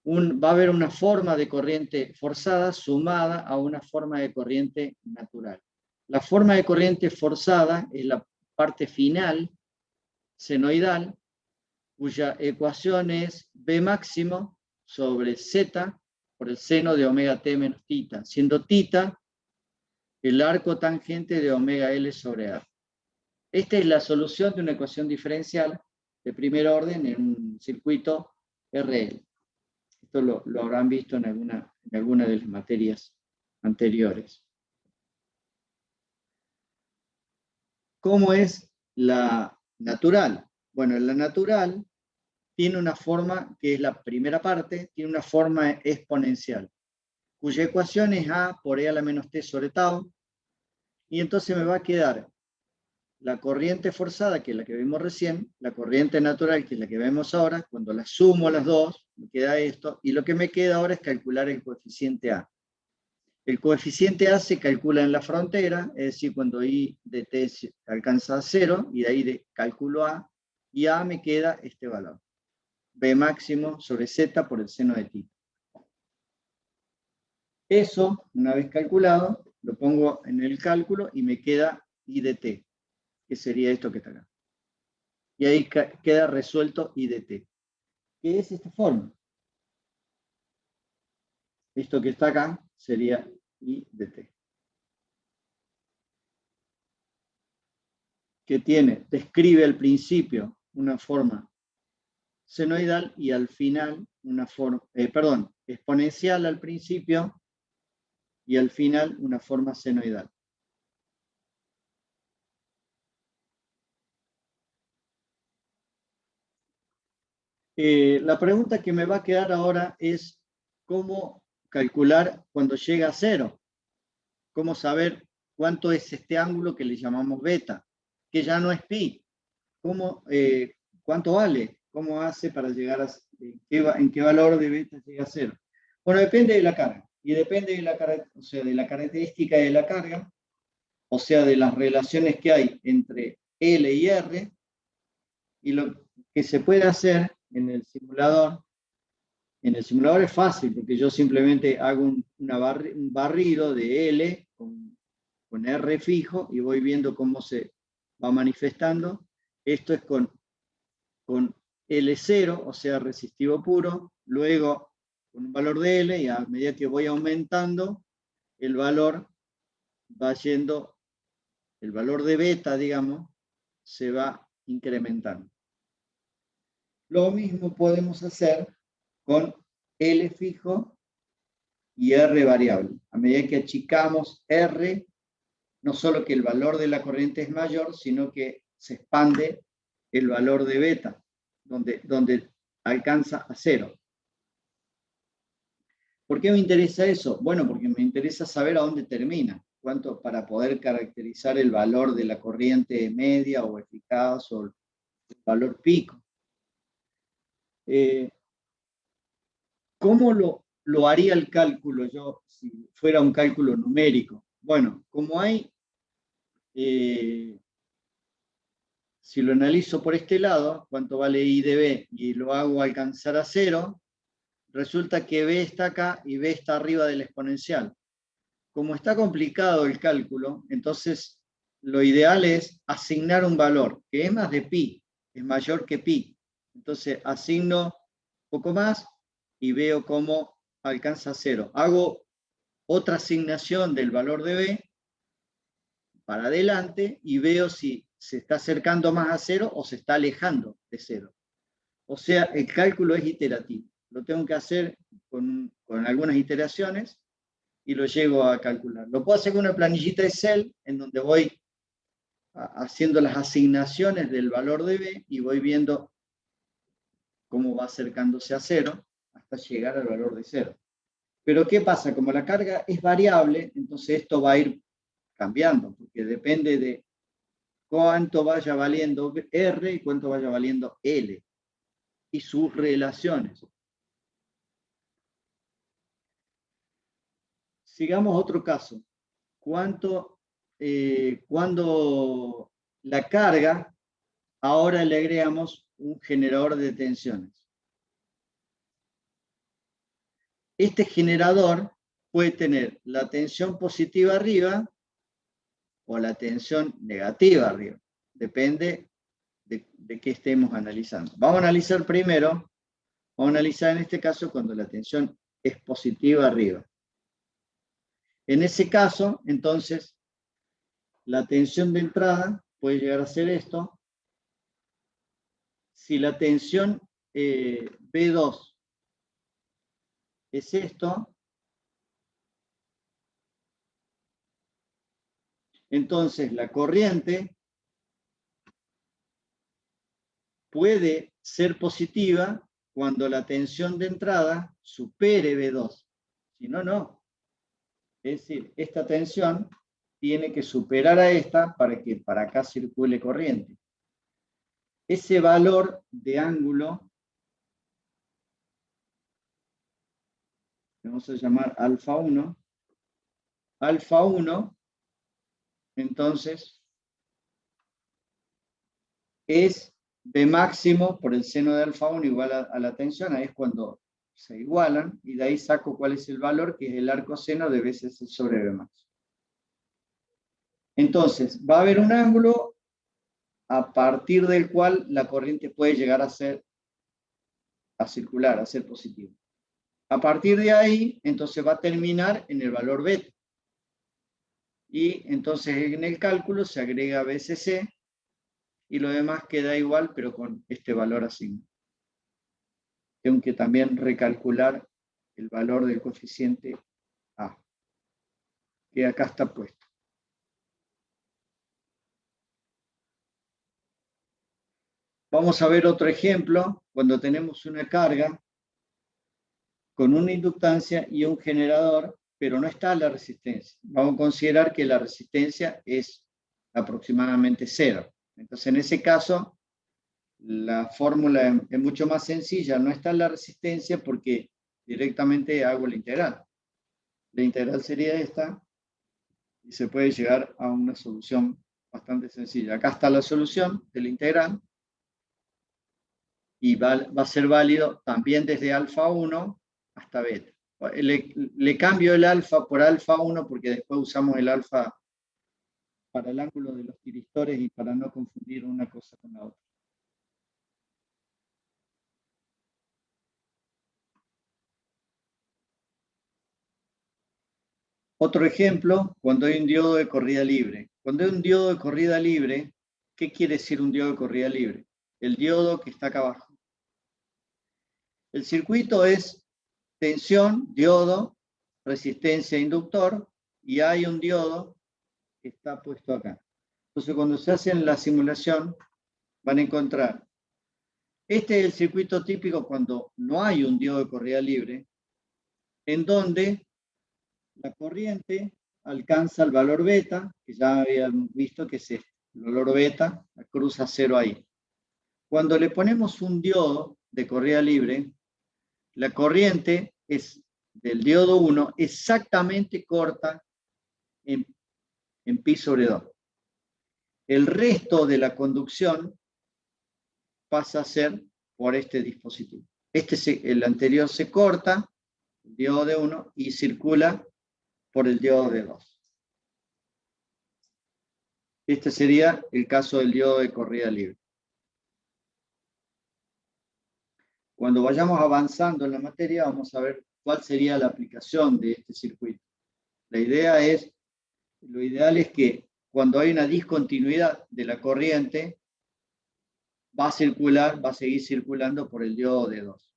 S1: va a haber una forma de corriente forzada sumada a una forma de corriente natural. La forma de corriente forzada es la parte final, senoidal, cuya ecuación es B máximo sobre Z por el seno de omega t menos tita, siendo tita el arco tangente de omega L sobre R. Esta es la solución de una ecuación diferencial de primer orden en un circuito RL. Esto lo habrán visto en alguna de las materias anteriores. ¿Cómo es la natural? Bueno, la natural tiene una forma, que es la primera parte, tiene una forma exponencial, cuya ecuación es A por E a la menos T sobre tau, y entonces me va a quedar la corriente forzada, que es la que vimos recién, la corriente natural, que es la que vemos ahora. Cuando las sumo las dos, me queda esto, y lo que me queda ahora es calcular el coeficiente A. El coeficiente A se calcula en la frontera, es decir, cuando I de T alcanza a 0, y de ahí calculo A, y A me queda este valor, B máximo sobre Z por el seno de θ. Eso, una vez calculado, lo pongo en el cálculo y me queda I de T, que sería esto que está acá. Y ahí queda resuelto I de T, que es esta forma. Esto que está acá sería I de T. Que describe al principio una forma senoidal y al final una forma, exponencial al principio y al final una forma senoidal. La pregunta que me va a quedar ahora es cómo calcular cuando llega a 0. Cómo saber cuánto es este ángulo que le llamamos beta, que ya no es pi. ¿Cuánto vale? ¿Cómo hace para llegar a en qué valor de beta llega a 0? Bueno, depende de la carga. Y depende de la característica de la carga, o sea, de las relaciones que hay entre L y R. Y lo que se puede hacer en el simulador es fácil, porque yo simplemente hago un barrido de L con R fijo y voy viendo cómo se va manifestando. Esto es con L0, o sea, resistivo puro, luego con un valor de L, y a medida que voy aumentando, el valor va yendo, el valor de beta, digamos, se va incrementando. Lo mismo podemos hacer con L fijo y R variable. A medida que achicamos R, no solo que el valor de la corriente es mayor, sino que se expande el valor de beta, donde alcanza a 0. ¿Por qué me interesa eso? Bueno, porque me interesa saber a dónde termina, para poder caracterizar el valor de la corriente media o eficaz o el valor pico. ¿Cómo lo haría el cálculo yo si fuera un cálculo numérico? Bueno, como hay, si lo analizo por este lado, cuánto vale I de B, y lo hago alcanzar a 0, resulta que B está acá y B está arriba del exponencial. Como está complicado el cálculo, entonces lo ideal es asignar un valor, que es más de pi, es mayor que pi. Entonces asigno un poco más y veo cómo alcanza 0. Hago otra asignación del valor de B para adelante y veo si se está acercando más a 0 o se está alejando de 0. O sea, el cálculo es iterativo. Lo tengo que hacer con algunas iteraciones y lo llego a calcular. Lo puedo hacer con una planillita de Excel en donde voy haciendo las asignaciones del valor de B y voy viendo cómo va acercándose a 0 hasta llegar al valor de 0. Pero ¿qué pasa? Como la carga es variable, entonces esto va a ir cambiando, porque depende de cuánto vaya valiendo R y cuánto vaya valiendo L y sus relaciones. Sigamos otro caso. Cuando la carga, ahora le agregamos un generador de tensiones. Este generador puede tener la tensión positiva arriba o la tensión negativa arriba. Depende de qué estemos analizando. Vamos a analizar primero, vamos a analizar en este caso cuando la tensión es positiva arriba. En ese caso, entonces, la tensión de entrada puede llegar a ser esto. si la tensión B2 es esto, entonces la corriente puede ser positiva cuando la tensión de entrada supere B2. Si no, no. Es decir, esta tensión tiene que superar a esta para que para acá circule corriente. Ese valor de ángulo, vamos a llamar alfa 1. Alfa 1, entonces, es B máximo por el seno de alfa 1 igual a la tensión, ahí es cuando se igualan, y de ahí saco cuál es el valor, que es el arcoseno de BCC sobre B máximo. Entonces, va a haber un ángulo a partir del cual la corriente puede llegar a circular, a ser positiva. A partir de ahí, entonces va a terminar en el valor beta. Y entonces en el cálculo se agrega BCC y lo demás queda igual, pero con este valor asignado. Tengo que también recalcular el valor del coeficiente A, que acá está puesto. Vamos a ver otro ejemplo, cuando tenemos una carga con una inductancia y un generador, pero no está la resistencia. Vamos a considerar que la resistencia es aproximadamente 0. Entonces, en ese caso, la fórmula es mucho más sencilla. No está la resistencia porque directamente hago la integral. La integral sería esta y se puede llegar a una solución bastante sencilla. Acá está la solución de la integral y va a ser válido también desde alfa 1 hasta beta. Le cambio el alfa por alfa 1 porque después usamos el alfa para el ángulo de los tiristores y para no confundir una cosa con la otra. Otro ejemplo, cuando hay un diodo de corrida libre. Cuando hay un diodo de corrida libre, ¿qué quiere decir un diodo de corrida libre? El diodo que está acá abajo. El circuito es tensión, diodo, resistencia, inductor, y hay un diodo que está puesto acá. Entonces, cuando se hace la simulación, van a encontrar, este es el circuito típico cuando no hay un diodo de corrida libre, en donde la corriente alcanza el valor beta, que ya habíamos visto que es el valor beta, cruza 0 ahí. Cuando le ponemos un diodo de corrida libre, la corriente es del diodo 1 exactamente corta en pi sobre 2. El resto de la conducción pasa a ser por este dispositivo. El anterior se corta, el diodo de 1, y circula por el diodo de 2. Este sería el caso del diodo de corrida libre. Cuando vayamos avanzando en la materia, vamos a ver cuál sería la aplicación de este circuito. La idea es, lo ideal es que cuando hay una discontinuidad de la corriente, va a seguir circulando por el diodo de 2.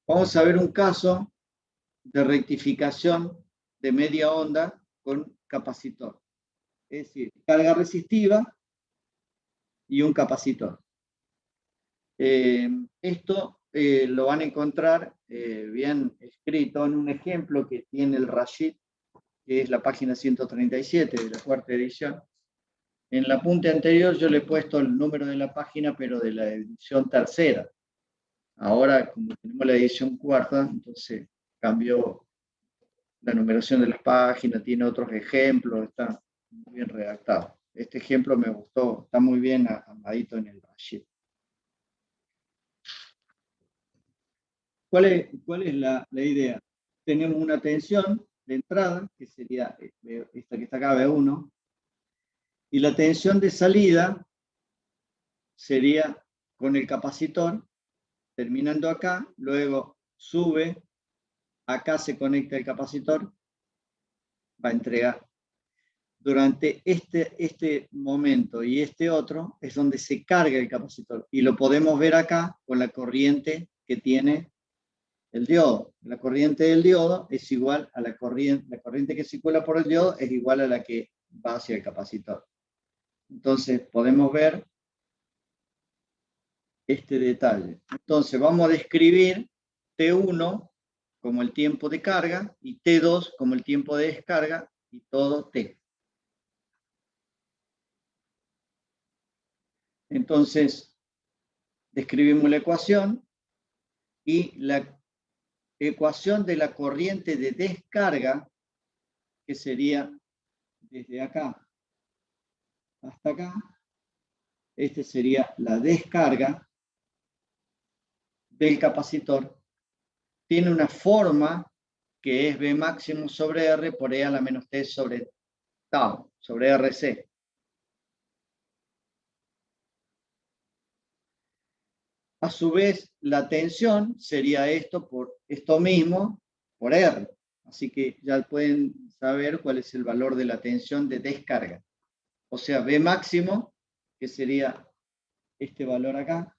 S1: Vamos a ver un caso de rectificación de media onda con capacitor. Es decir, carga resistiva y un capacitor. Esto lo van a encontrar bien escrito en un ejemplo que tiene el Rashid, que es la página 137 de la cuarta edición. En la apunte anterior yo le he puesto el número de la página, pero de la edición tercera. Ahora, como tenemos la edición cuarta, entonces cambió la numeración de las páginas, tiene otros ejemplos, está muy bien redactado. Este ejemplo me gustó, está muy bien armadito en el Rashid. ¿Cuál es la idea? Tenemos una tensión de entrada, que sería esta que está acá, B1, y la tensión de salida sería con el capacitor, terminando acá, luego sube, acá se conecta el capacitor, va a entregar. durante este momento y este otro es donde se carga el capacitor. Y lo podemos ver acá con la corriente que tiene el diodo. La corriente del diodo es igual a la corriente que circula por el diodo es igual a la que va hacia el capacitor. Entonces podemos ver este detalle. Entonces vamos a describir T1 como el tiempo de carga y T2 como el tiempo de descarga y todo T. Entonces describimos la ecuación y la ecuación de la corriente de descarga, que sería desde acá hasta acá, este sería la descarga del capacitor, tiene una forma que es B máximo sobre R por E a la menos T sobre tau, sobre RC. A su vez, la tensión sería esto por esto mismo por R. Así que ya pueden saber cuál es el valor de la tensión de descarga. O sea, B máximo, que sería este valor acá,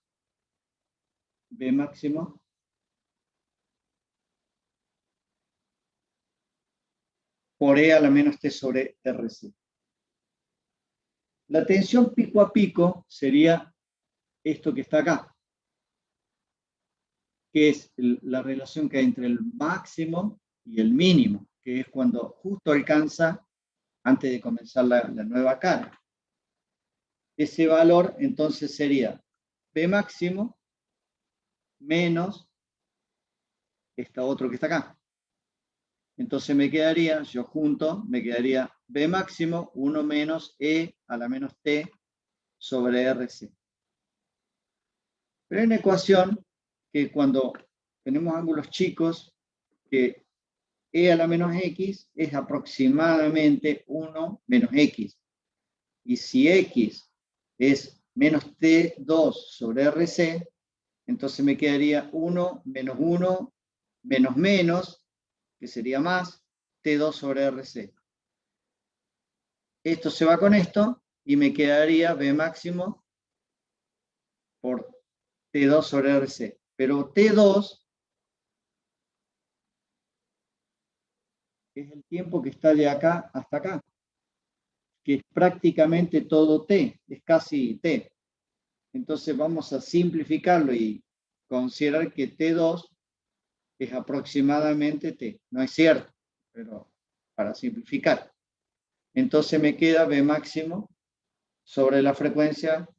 S1: B máximo, por E a la menos T sobre RC. La tensión pico a pico sería esto que está acá, que es la relación que hay entre el máximo y el mínimo, que es cuando justo alcanza antes de comenzar la nueva carga. Ese valor entonces sería B máximo menos esta otro que está acá. Entonces me quedaría, yo junto, me quedaría B máximo 1 menos E a la menos T sobre RC. Pero hay una ecuación que cuando tenemos ángulos chicos, que E a la menos X es aproximadamente 1 menos X. Y si X es menos T2 sobre RC, entonces me quedaría 1 menos 1 menos menos, que sería más, T2 sobre RC. Esto se va con esto y me quedaría B máximo por T2 sobre RC. Pero T2 es el tiempo que está de acá hasta acá, que es prácticamente todo T, es casi T. Entonces vamos a simplificarlo y considerar que T2 es aproximadamente T. No es cierto, pero para simplificar. Entonces me queda B máximo sobre la frecuencia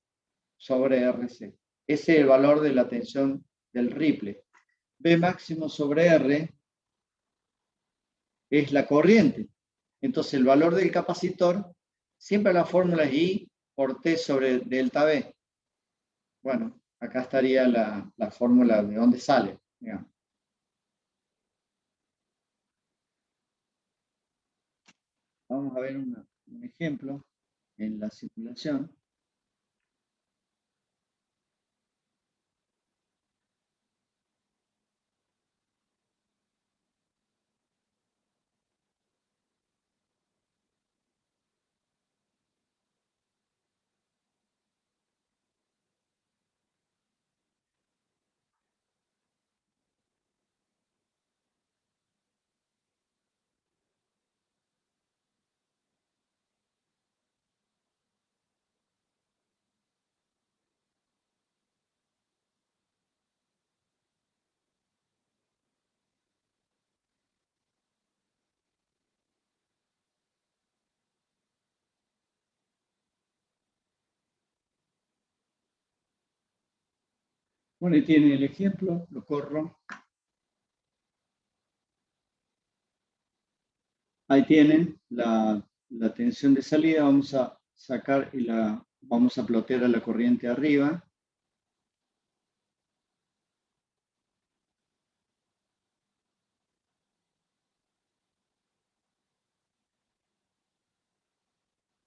S1: sobre RC. Ese es el valor de la tensión del ripple. B máximo sobre R es la corriente. Entonces el valor del capacitor, siempre la fórmula es I por T sobre delta B. Bueno, acá estaría la fórmula de dónde sale, digamos. Vamos a ver un ejemplo en la simulación. Bueno, y tienen el ejemplo, lo corro. Ahí tienen la tensión de salida, vamos a sacar y vamos a plotear a la corriente arriba.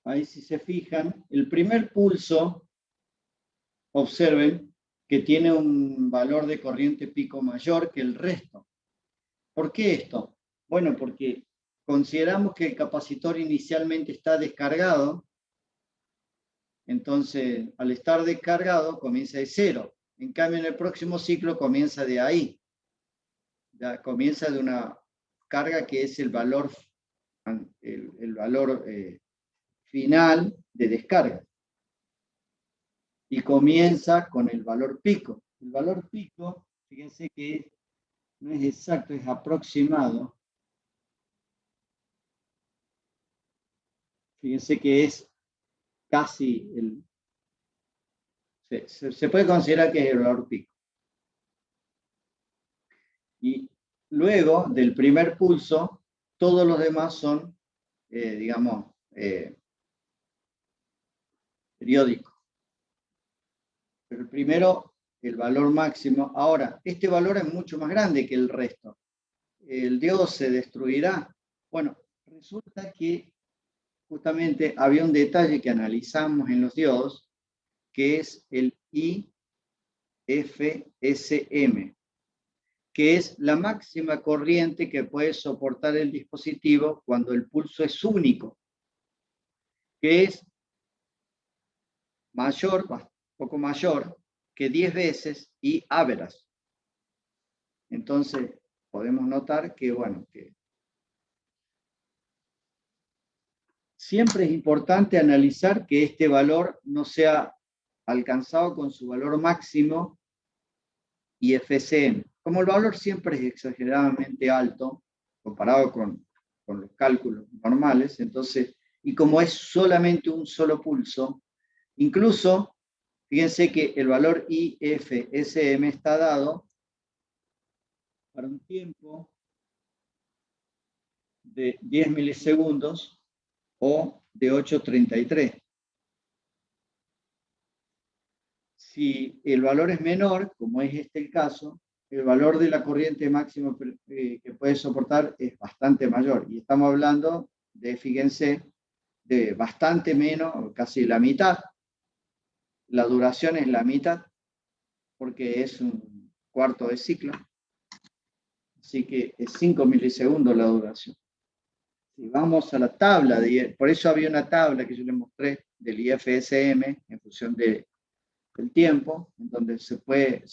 S1: Ahí si se fijan, el primer pulso, observen que tiene un valor de corriente pico mayor que el resto. ¿Por qué esto? Bueno, porque consideramos que el capacitor inicialmente está descargado, entonces al estar descargado comienza de 0. En cambio, en el próximo ciclo comienza de ahí. Ya comienza de una carga que es el valor, final de descarga. Y comienza con el valor pico. El valor pico, fíjense que no es exacto, es aproximado. Fíjense que es casi se puede considerar que es el valor pico. Y luego del primer pulso, todos los demás son, digamos, periódicos. Pero el primero, el valor máximo. Ahora, este valor es mucho más grande que el resto. ¿El diodo se destruirá? Bueno, resulta que justamente había un detalle que analizamos en los diodos, que es el IFSM, que es la máxima corriente que puede soportar el dispositivo cuando el pulso es único, que es mayor, poco mayor, que 10 veces y average. Entonces, podemos notar que, bueno, que siempre es importante analizar que este valor no sea alcanzado con su valor máximo IFSM. Como el valor siempre es exageradamente alto, comparado con los cálculos normales, entonces, y como es solamente un solo pulso, incluso, fíjense que el valor IFSM está dado para un tiempo de 10 milisegundos o de 8,33. Si el valor es menor, como es este el caso, el valor de la corriente máxima que puede soportar es bastante mayor. Y estamos hablando de, fíjense, de bastante menos, casi la mitad. La duración es la mitad, porque es un cuarto de ciclo. Así que es 5 milisegundos la duración. Si vamos a la tabla, por eso había una tabla que yo les mostré del IFSM en función del tiempo, en donde se puede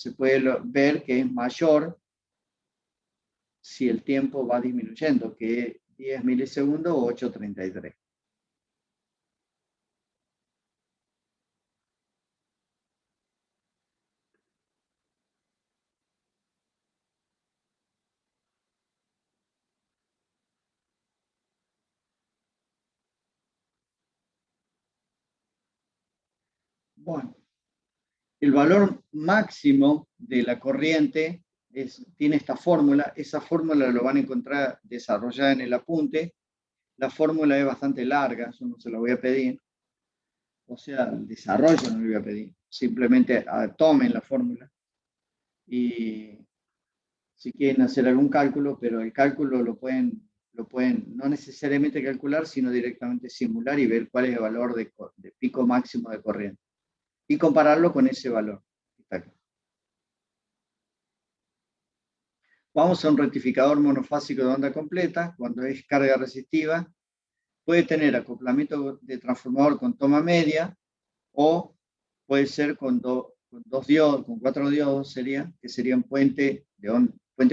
S1: ver que es mayor si el tiempo va disminuyendo, que es 10 milisegundos o 8,33. Bueno, el valor máximo de la corriente tiene esta fórmula. Esa fórmula lo van a encontrar desarrollada en el apunte. La fórmula es bastante larga, yo no se la voy a pedir. O sea, el desarrollo no le voy a pedir. Simplemente tomen la fórmula. Y si quieren hacer algún cálculo, pero el cálculo lo pueden no necesariamente calcular, sino directamente simular y ver cuál es el valor de pico máximo de corriente. Y compararlo con ese valor. Vamos a un rectificador monofásico de onda completa, cuando es carga resistiva, puede tener acoplamiento de transformador con toma media, o puede ser con dos diodos, con 4 diodos que serían puente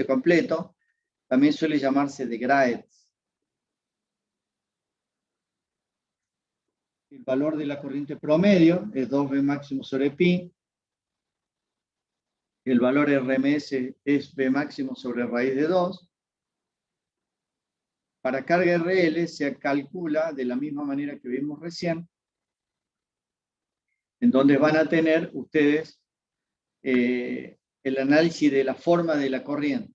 S1: completo. También suele llamarse de Graetz. El valor de la corriente promedio es 2V máximo sobre pi. El valor RMS es V máximo sobre raíz de 2. Para carga RL se calcula de la misma manera que vimos recién, en donde van a tener ustedes el análisis de la forma de la corriente.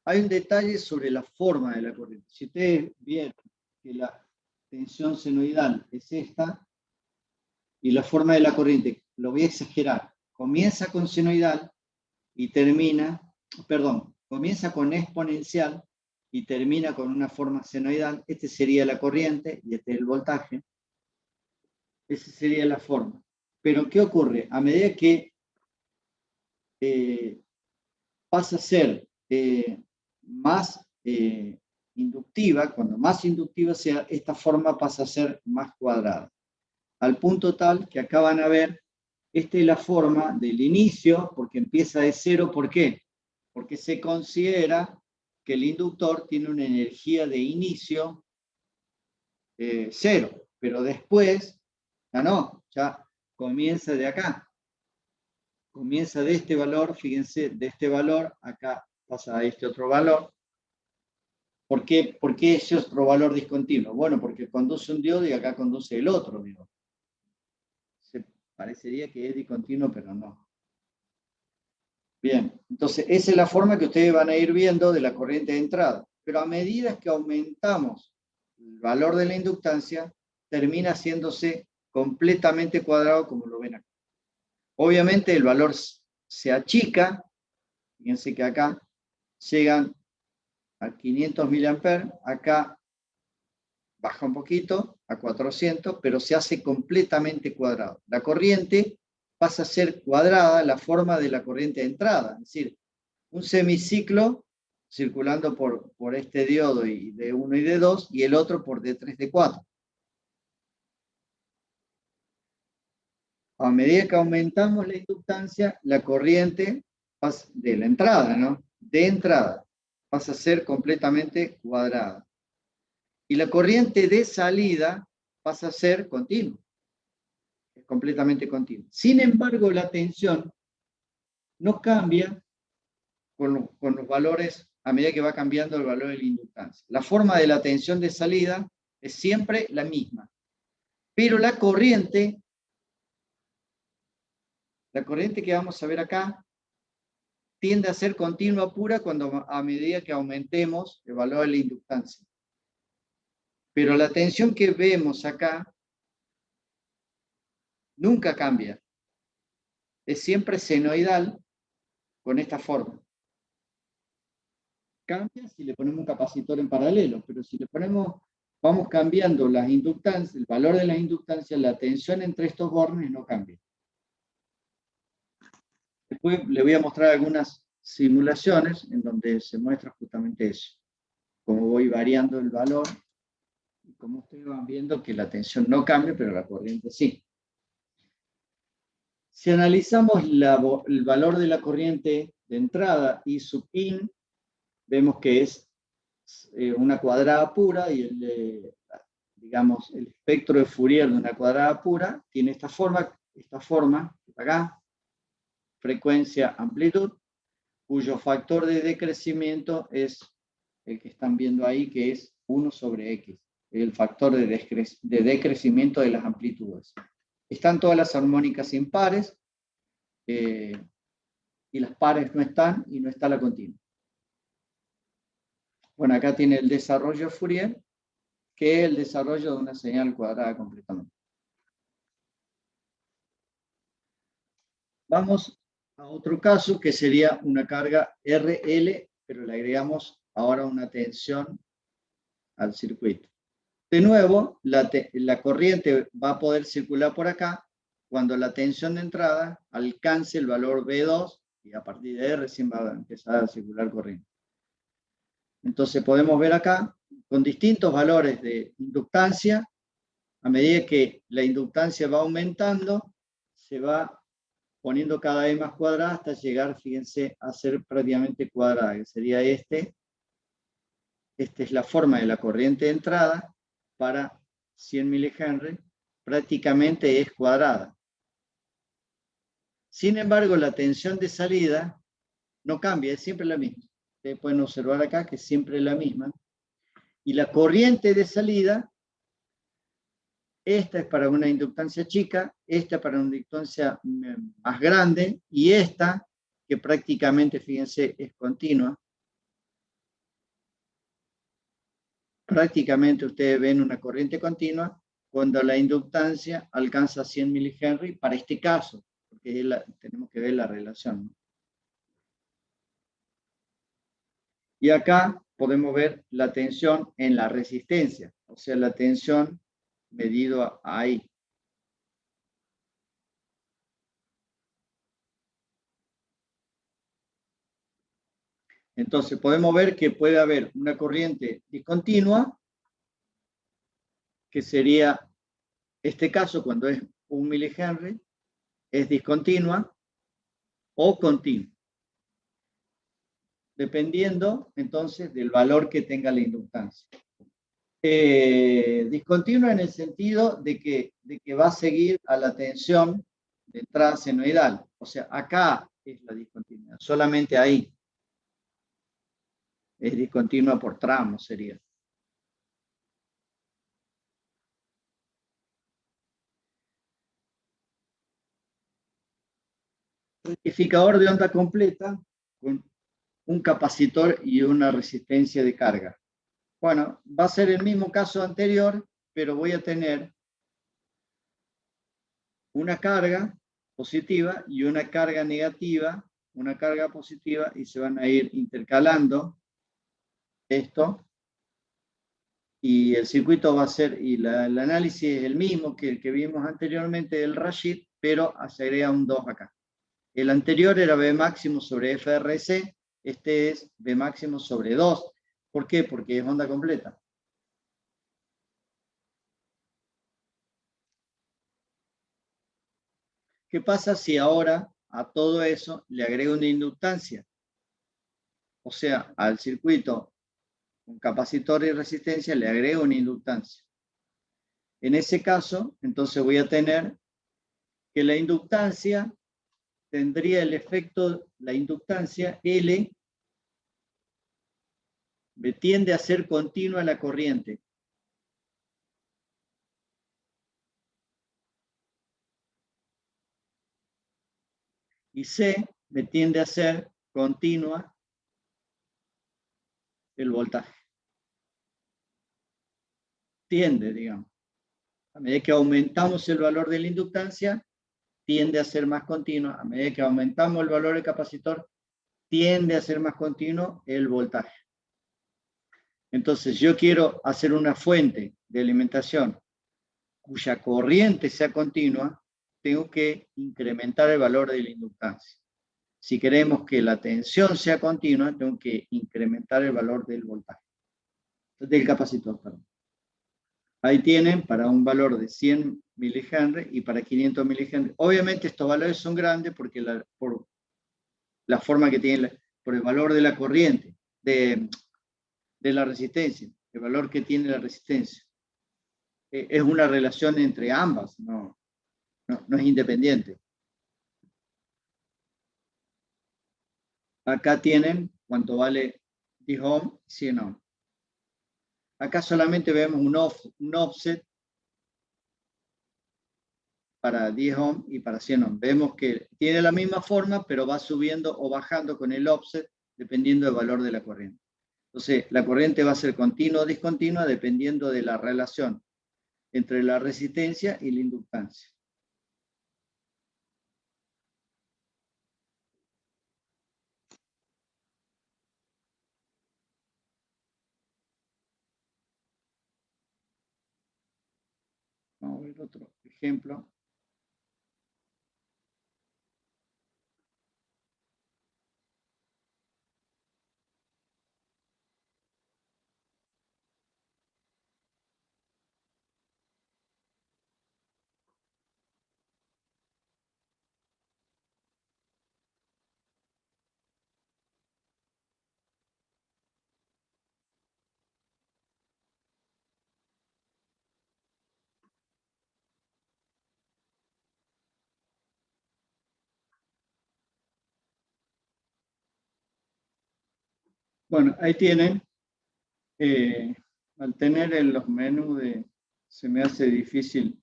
S1: Hay un detalle sobre la forma de la corriente. Si ustedes vieron que la tensión senoidal es esta, y la forma de la corriente, lo voy a exagerar, comienza con senoidal y comienza con exponencial y termina con una forma senoidal. Este sería la corriente y este es el voltaje. Esa sería la forma. Pero ¿qué ocurre? A medida que pasa a ser más inductiva, cuando más inductiva sea, esta forma pasa a ser más cuadrada. Al punto tal que acá van a ver, esta es la forma del inicio, porque empieza de cero. ¿Por qué? Porque se considera que el inductor tiene una energía de inicio cero, pero después, ya no, ya comienza de acá. Comienza de este valor, fíjense, de este valor, acá pasa a este otro valor. ¿Por qué ese otro valor discontinuo? Bueno, porque conduce un diodo y acá conduce el otro diodo. Se parecería que es discontinuo, pero no. Bien, entonces esa es la forma que ustedes van a ir viendo de la corriente de entrada. Pero a medida que aumentamos el valor de la inductancia, termina haciéndose completamente cuadrado, como lo ven acá. Obviamente el valor se achica. Fíjense que acá llegan a 500 mA, acá baja un poquito a 400, pero se hace completamente cuadrado. La corriente pasa a ser cuadrada, la forma de la corriente de entrada, es decir, un semiciclo circulando por este diodo y de 1 y de 2, y el otro por D3, D4. A medida que aumentamos la inductancia, la corriente pasa de la entrada, ¿no? De entrada, pasa a ser completamente cuadrada. Y la corriente de salida pasa a ser continua. Es completamente continua. Sin embargo, la tensión no cambia con los valores a medida que va cambiando el valor de la inductancia. La forma de la tensión de salida es siempre la misma. Pero la corriente que vamos a ver acá tiende a ser continua pura a medida que aumentemos el valor de la inductancia. Pero la tensión que vemos acá nunca cambia. Es siempre senoidal con esta forma. Cambia si le ponemos un capacitor en paralelo, pero si le ponemos, vamos cambiando las inductancias, el valor de las inductancias, la tensión entre estos bornes no cambia. Después le voy a mostrar algunas simulaciones en donde se muestra justamente eso. Cómo voy variando el valor y cómo ustedes van viendo que la tensión no cambia, pero la corriente sí. Si analizamos el valor de la corriente de entrada I sub in, vemos que es una cuadrada pura y digamos, el espectro de Fourier de una cuadrada pura tiene esta forma acá, frecuencia, amplitud, cuyo factor de decrecimiento es el que están viendo ahí, que es 1 sobre X, el factor de decrecimiento de las amplitudes. Están todas las armónicas impares, y las pares no están, y no está la continua. Bueno, acá tiene el desarrollo de Fourier, que es el desarrollo de una señal cuadrada completamente. Vamos a otro caso que sería una carga RL, pero le agregamos ahora una tensión al circuito. De nuevo, la corriente va a poder circular por acá cuando la tensión de entrada alcance el valor V2 y a partir de ahí recién va a empezar a circular corriente. Entonces podemos ver acá con distintos valores de inductancia. A medida que la inductancia va aumentando, se va poniendo cada vez más cuadrada hasta llegar, fíjense, a ser prácticamente cuadrada, que sería este. Esta es la forma de la corriente de entrada para 100 mH, prácticamente es cuadrada. Sin embargo, la tensión de salida no cambia, es siempre la misma. Ustedes pueden observar acá que es siempre la misma. Y la corriente de salida, esta es para una inductancia chica, esta para una inductancia más grande, y esta, que prácticamente, fíjense, es continua. Prácticamente ustedes ven una corriente continua cuando la inductancia alcanza 100 mH para este caso, porque tenemos que ver la relación, ¿no? Y acá podemos ver la tensión en la resistencia, o sea, la tensión medido ahí. Entonces podemos ver que puede haber una corriente discontinua, que sería este caso cuando es 1 milihenry, es discontinua o continua, dependiendo entonces del valor que tenga la inductancia. Discontinua en el sentido de que va a seguir a la tensión de entrada senoidal. O sea, acá es la discontinuidad, solamente ahí. Es discontinua por tramo, sería. Rectificador de onda completa con un capacitor y una resistencia de carga. Bueno, va a ser el mismo caso anterior, pero voy a tener una carga positiva y una carga negativa, una carga positiva, y se van a ir intercalando esto, y el circuito va a ser, y el análisis es el mismo que el que vimos anteriormente del Rashid, pero se agrega un 2 acá. El anterior era B máximo sobre FRC, este es B máximo sobre 2. ¿Por qué? Porque es onda completa. ¿Qué pasa si ahora a todo eso le agrego una inductancia? O sea, al circuito con capacitor y resistencia le agrego una inductancia. En ese caso, entonces voy a tener que la inductancia tendría el efecto, la inductancia L me tiende a ser continua la corriente. Y C me tiende a ser continua el voltaje. Tiende, digamos. A medida que aumentamos el valor de la inductancia, tiende a ser más continua. A medida que aumentamos el valor del capacitor, tiende a ser más continuo el voltaje. Entonces, yo quiero hacer una fuente de alimentación cuya corriente sea continua, tengo que incrementar el valor de la inductancia. Si queremos que la tensión sea continua, tengo que incrementar el valor del voltaje, del capacitor, perdón. Ahí tienen para un valor de 100 milihenry y para 500 milihenry. Obviamente estos valores son grandes porque por la forma que tiene, por el valor de la corriente, de la resistencia, el valor que tiene la resistencia. Es una relación entre ambas, no es independiente. Acá tienen cuánto vale 10 ohm, 100 ohm. Acá solamente vemos un offset para 10 ohm y para 100 ohm. Vemos que tiene la misma forma, pero va subiendo o bajando con el offset dependiendo del valor de la corriente. Entonces, la corriente va a ser continua o discontinua dependiendo de la relación entre la resistencia y la inductancia. Vamos a ver otro ejemplo. Bueno, ahí tienen. Al tener en los menús se me hace difícil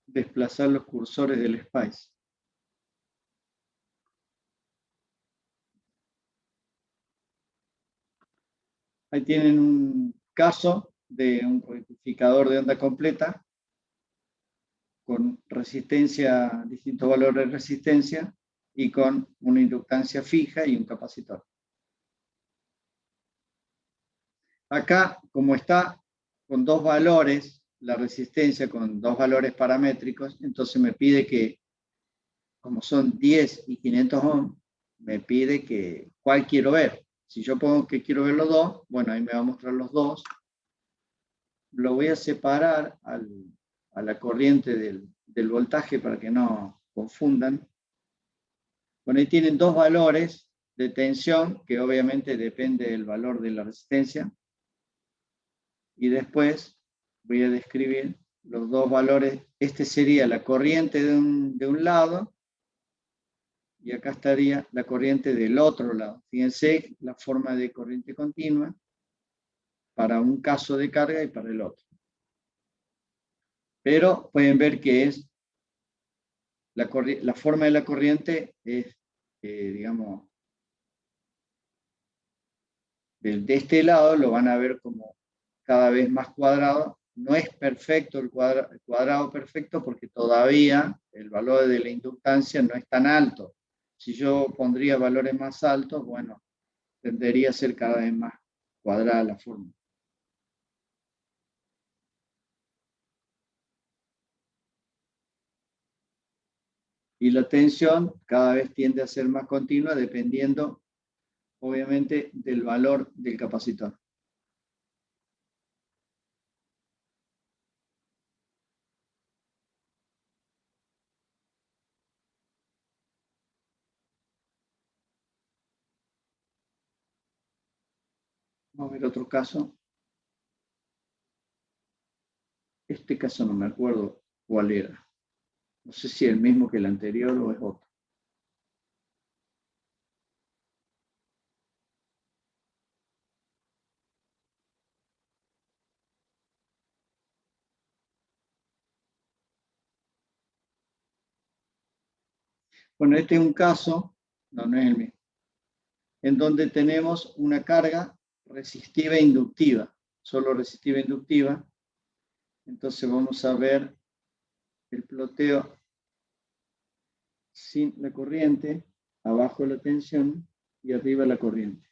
S1: desplazar los cursores del Spice. Ahí tienen un caso de un rectificador de onda completa con resistencia, distintos valores de resistencia y con una inductancia fija y un capacitor. Acá, como está con dos valores, la resistencia con dos valores paramétricos, entonces me pide que, como son 10 y 500 ohm, me pide cuál quiero ver. Si yo pongo que quiero ver los dos, bueno, ahí me va a mostrar los dos. Lo voy a separar a la corriente del voltaje para que no confundan. Bueno, ahí tienen dos valores de tensión, que obviamente depende del valor de la resistencia. Y después voy a describir los dos valores. Este sería la corriente de un lado, y acá estaría la corriente del otro lado. Fíjense la forma de corriente continua para un caso de carga y para el otro. Pero pueden ver que es la forma de la corriente es, digamos, de este lado lo van a ver como cada vez más cuadrado. No es perfecto el cuadrado perfecto porque todavía el valor de la inductancia no es tan alto. Si yo pondría valores más altos, bueno, tendería a ser cada vez más cuadrada la forma. Y la tensión cada vez tiende a ser más continua dependiendo, obviamente, del valor del capacitor. Vamos a ver otro caso. Este caso no me acuerdo cuál era. No sé si es el mismo que el anterior o es otro. Bueno, este es un caso, no es el mismo, en donde tenemos una carga resistiva e inductiva, solo resistiva e inductiva. Entonces vamos a ver el ploteo sin la corriente, abajo la tensión y arriba la corriente.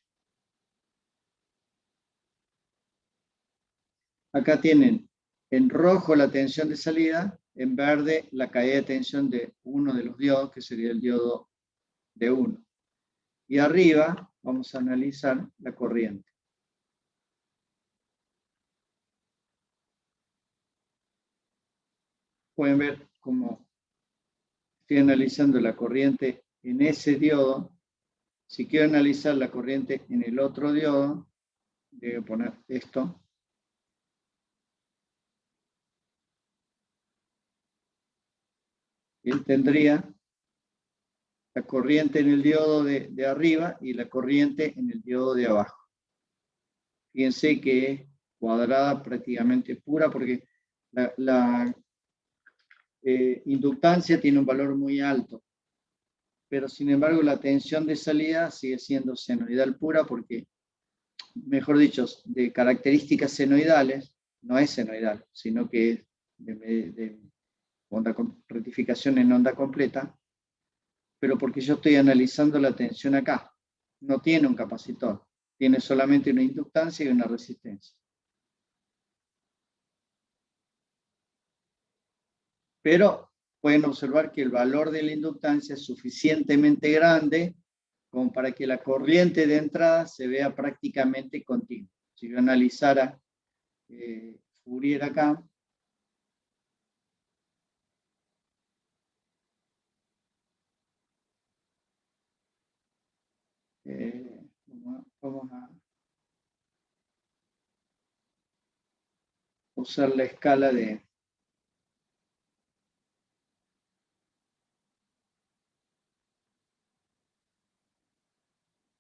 S1: Acá tienen en rojo la tensión de salida, en verde la caída de tensión de uno de los diodos, que sería el diodo D1. Y arriba vamos a analizar la corriente. Pueden ver cómo estoy analizando la corriente en ese diodo. Si quiero analizar la corriente en el otro diodo, debo poner esto. Y él tendría la corriente en el diodo de arriba y la corriente en el diodo de abajo. Fíjense que es cuadrada prácticamente pura porque la inductancia tiene un valor muy alto, pero sin embargo la tensión de salida sigue siendo senoidal pura porque, mejor dicho, de características senoidales, no es senoidal, sino que es de onda con rectificación en onda completa, pero porque yo estoy analizando la tensión acá. No tiene un capacitor, tiene solamente una inductancia y una resistencia. Pero pueden observar que el valor de la inductancia es suficientemente grande como para que la corriente de entrada se vea prácticamente continua. Si yo analizara Fourier acá, vamos a usar la escala de...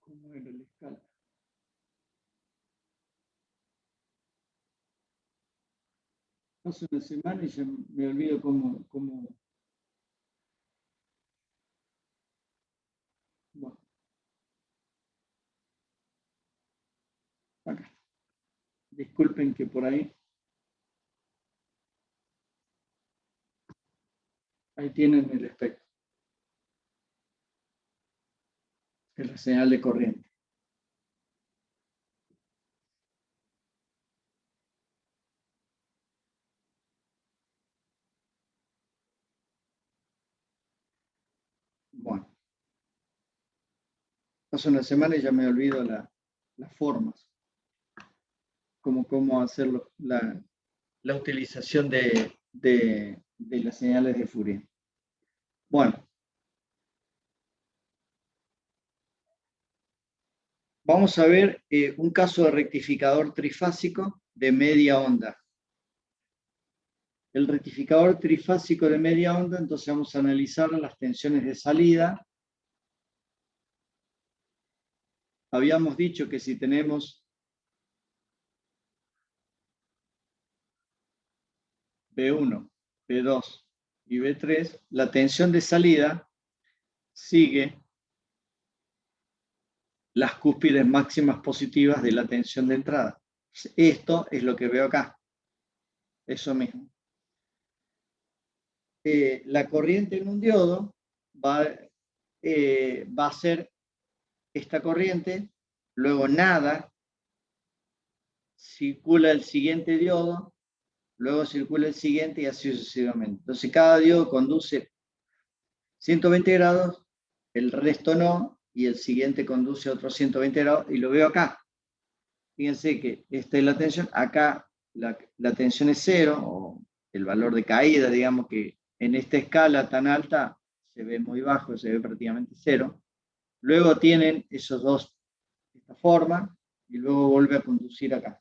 S1: ¿Cómo era la escala? Hace una semana y ya me olvido cómo... Bueno, acá. Disculpen que por ahí tienen el espectro. Es la señal de corriente. Bueno. pasa una semana y ya me olvido las formas, cómo hacer la utilización de las señales de Fourier. Bueno, vamos a ver un caso de rectificador trifásico de media onda. El rectificador trifásico de media onda, entonces vamos a analizar las tensiones de salida. Habíamos dicho que si tenemos B1, B2 y B3, la tensión de salida sigue las cúspides máximas positivas de la tensión de entrada. Esto es lo que veo acá. Eso mismo. La corriente en un diodo va a ser esta corriente, luego nada, circula el siguiente diodo, luego circula el siguiente y así sucesivamente. Entonces cada diodo conduce 120 grados, el resto no, y el siguiente conduce a otros 120 grados, y lo veo acá. Fíjense que esta es la tensión, acá la tensión es 0, o el valor de caída, digamos que en esta escala tan alta se ve muy bajo, se ve prácticamente 0. Luego tienen esos dos, esta forma, y luego vuelve a conducir acá.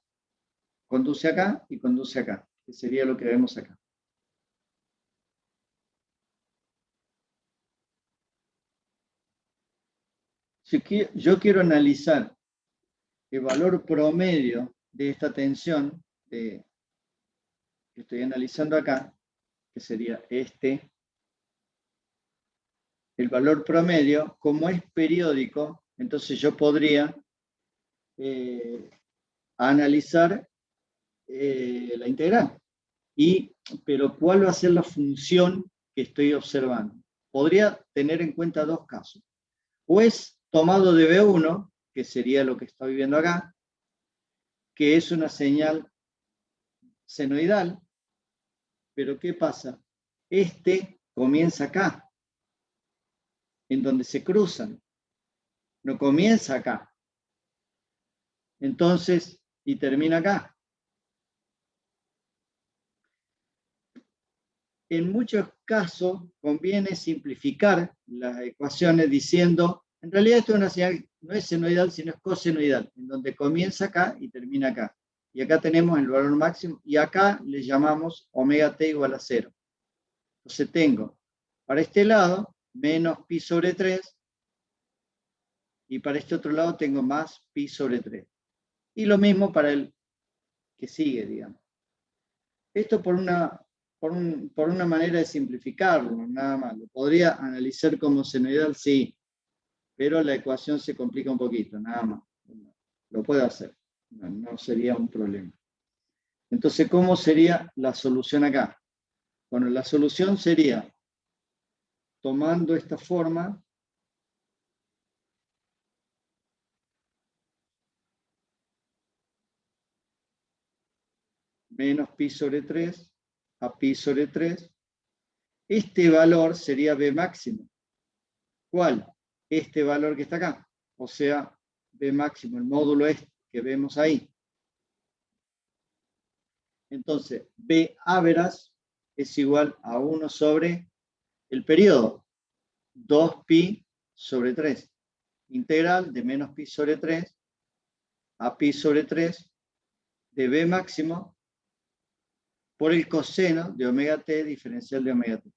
S1: Conduce acá y conduce acá, que sería lo que vemos acá. Si yo quiero analizar el valor promedio de esta tensión que estoy analizando acá, que sería este, el valor promedio, como es periódico, entonces yo podría analizar la integral. Pero ¿cuál va a ser la función que estoy observando? Podría tener en cuenta dos casos. O es tomado de B1, que sería lo que estoy viendo acá, que es una señal senoidal, pero ¿qué pasa? Este comienza acá, en donde se cruzan, no comienza acá. Entonces, y termina acá. En muchos casos conviene simplificar las ecuaciones diciendo, en realidad esto es una señal, no es senoidal, sino es cosenoidal, en donde comienza acá y termina acá. Y acá tenemos el valor máximo, y acá le llamamos omega t igual a 0. Entonces tengo, para este lado, menos pi sobre 3, y para este otro lado tengo más pi sobre 3. Y lo mismo para el que sigue, digamos. Esto por una manera de simplificarlo, nada más. Lo podría analizar como senoidal, sí, pero la ecuación se complica un poquito, nada más. Lo puedo hacer, no sería un problema. Entonces, ¿cómo sería la solución acá? Bueno, la solución sería tomando esta forma, menos pi sobre 3 a pi sobre 3. Este valor sería B máximo. ¿Cuál? Este valor que está acá. O sea, B máximo, el módulo este que vemos ahí. Entonces, B average es igual a 1 sobre el periodo, 2pi sobre 3. Integral de menos pi sobre 3 a pi sobre 3 de B máximo por el coseno de omega t diferencial de omega t.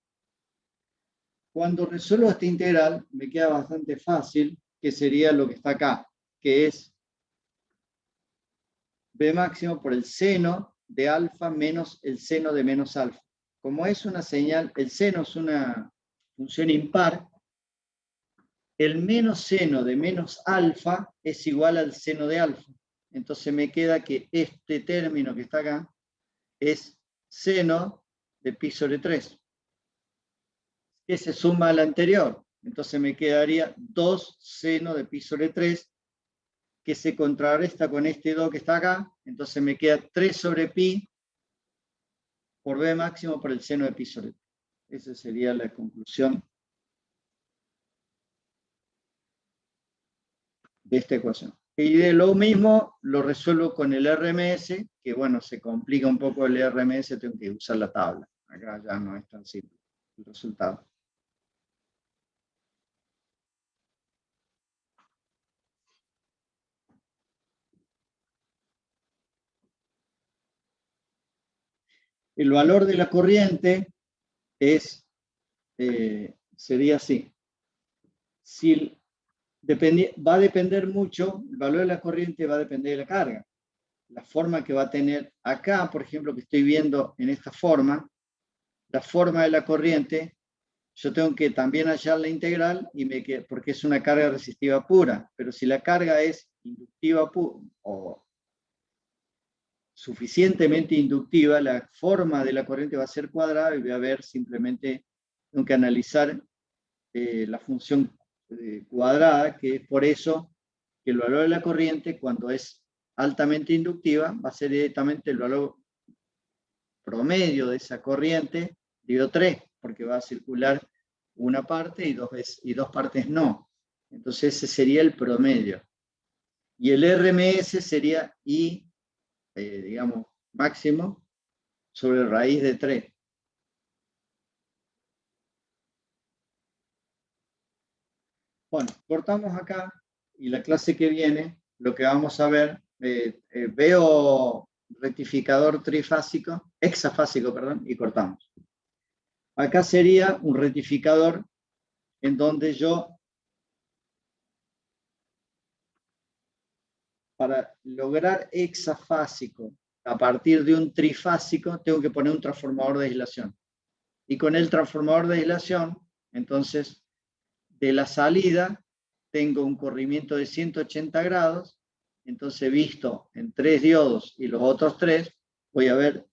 S1: Cuando resuelvo esta integral, me queda bastante fácil, que sería lo que está acá, que es B máximo por el seno de alfa menos el seno de menos alfa. Como es una señal, el seno es una función impar, el menos seno de menos alfa es igual al seno de alfa. Entonces me queda que este término que está acá es seno de pi sobre 3, que se suma al anterior. Entonces me quedaría 2 seno de pi sobre 3, que se contrarresta con este 2 que está acá. Entonces me queda 3 sobre pi por B máximo por el seno de pi sobre 3. Esa sería la conclusión de esta ecuación. Y de lo mismo lo resuelvo con el RMS, que bueno, se complica un poco el RMS, tengo que usar la tabla. Acá ya no es tan simple el resultado. El valor de la corriente sería así. Va a depender mucho, el valor de la corriente va a depender de la carga. La forma que va a tener acá, por ejemplo, que estoy viendo en esta forma, la forma de la corriente, yo tengo que también hallar la integral porque es una carga resistiva pura, pero si la carga es inductiva o suficientemente inductiva, la forma de la corriente va a ser cuadrada y voy a ver simplemente, tengo que analizar la función cuadrada, que es por eso que el valor de la corriente, cuando es altamente inductiva, va a ser directamente el valor promedio de esa corriente dividido 3, porque va a circular una parte y dos partes no. Entonces ese sería el promedio. Y el RMS sería I, digamos, máximo, sobre raíz de 3. Bueno, cortamos acá y la clase que viene, lo que vamos a ver, veo rectificador trifásico, hexafásico, perdón, y cortamos. Acá sería un rectificador en donde yo, para lograr hexafásico a partir de un trifásico, tengo que poner un transformador de aislación. Y con el transformador de aislación, entonces, de la salida, tengo un corrimiento de 180 grados, entonces visto en 3 diodos y los otros 3, voy a ver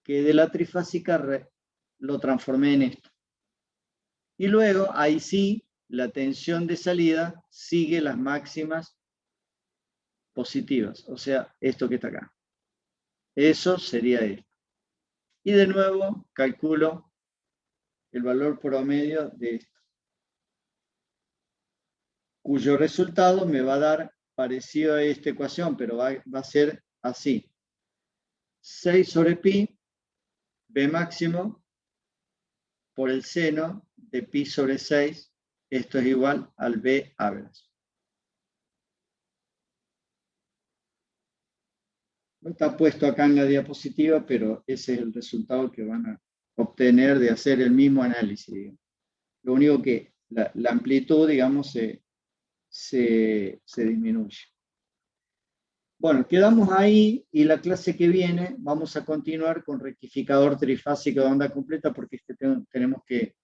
S1: que de la trifásica lo transformé en esto. Y luego, ahí sí, la tensión de salida sigue las máximas positivas, o sea, esto que está acá. Eso sería esto. Y de nuevo, calculo el valor promedio de esto, cuyo resultado me va a dar parecido a esta ecuación, pero va a ser así. 6 sobre pi, B máximo, por el seno de pi sobre 6, esto es igual al B average. No está puesto acá en la diapositiva, pero ese es el resultado que van a obtener de hacer el mismo análisis. Digamos. Lo único que la amplitud, digamos, se disminuye. Bueno, quedamos ahí y la clase que viene vamos a continuar con rectificador trifásico de onda completa porque tenemos que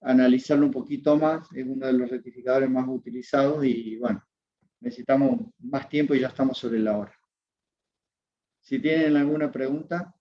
S1: analizarlo un poquito más, es uno de los rectificadores más utilizados y bueno, necesitamos más tiempo y ya estamos sobre la hora. Si tienen alguna pregunta.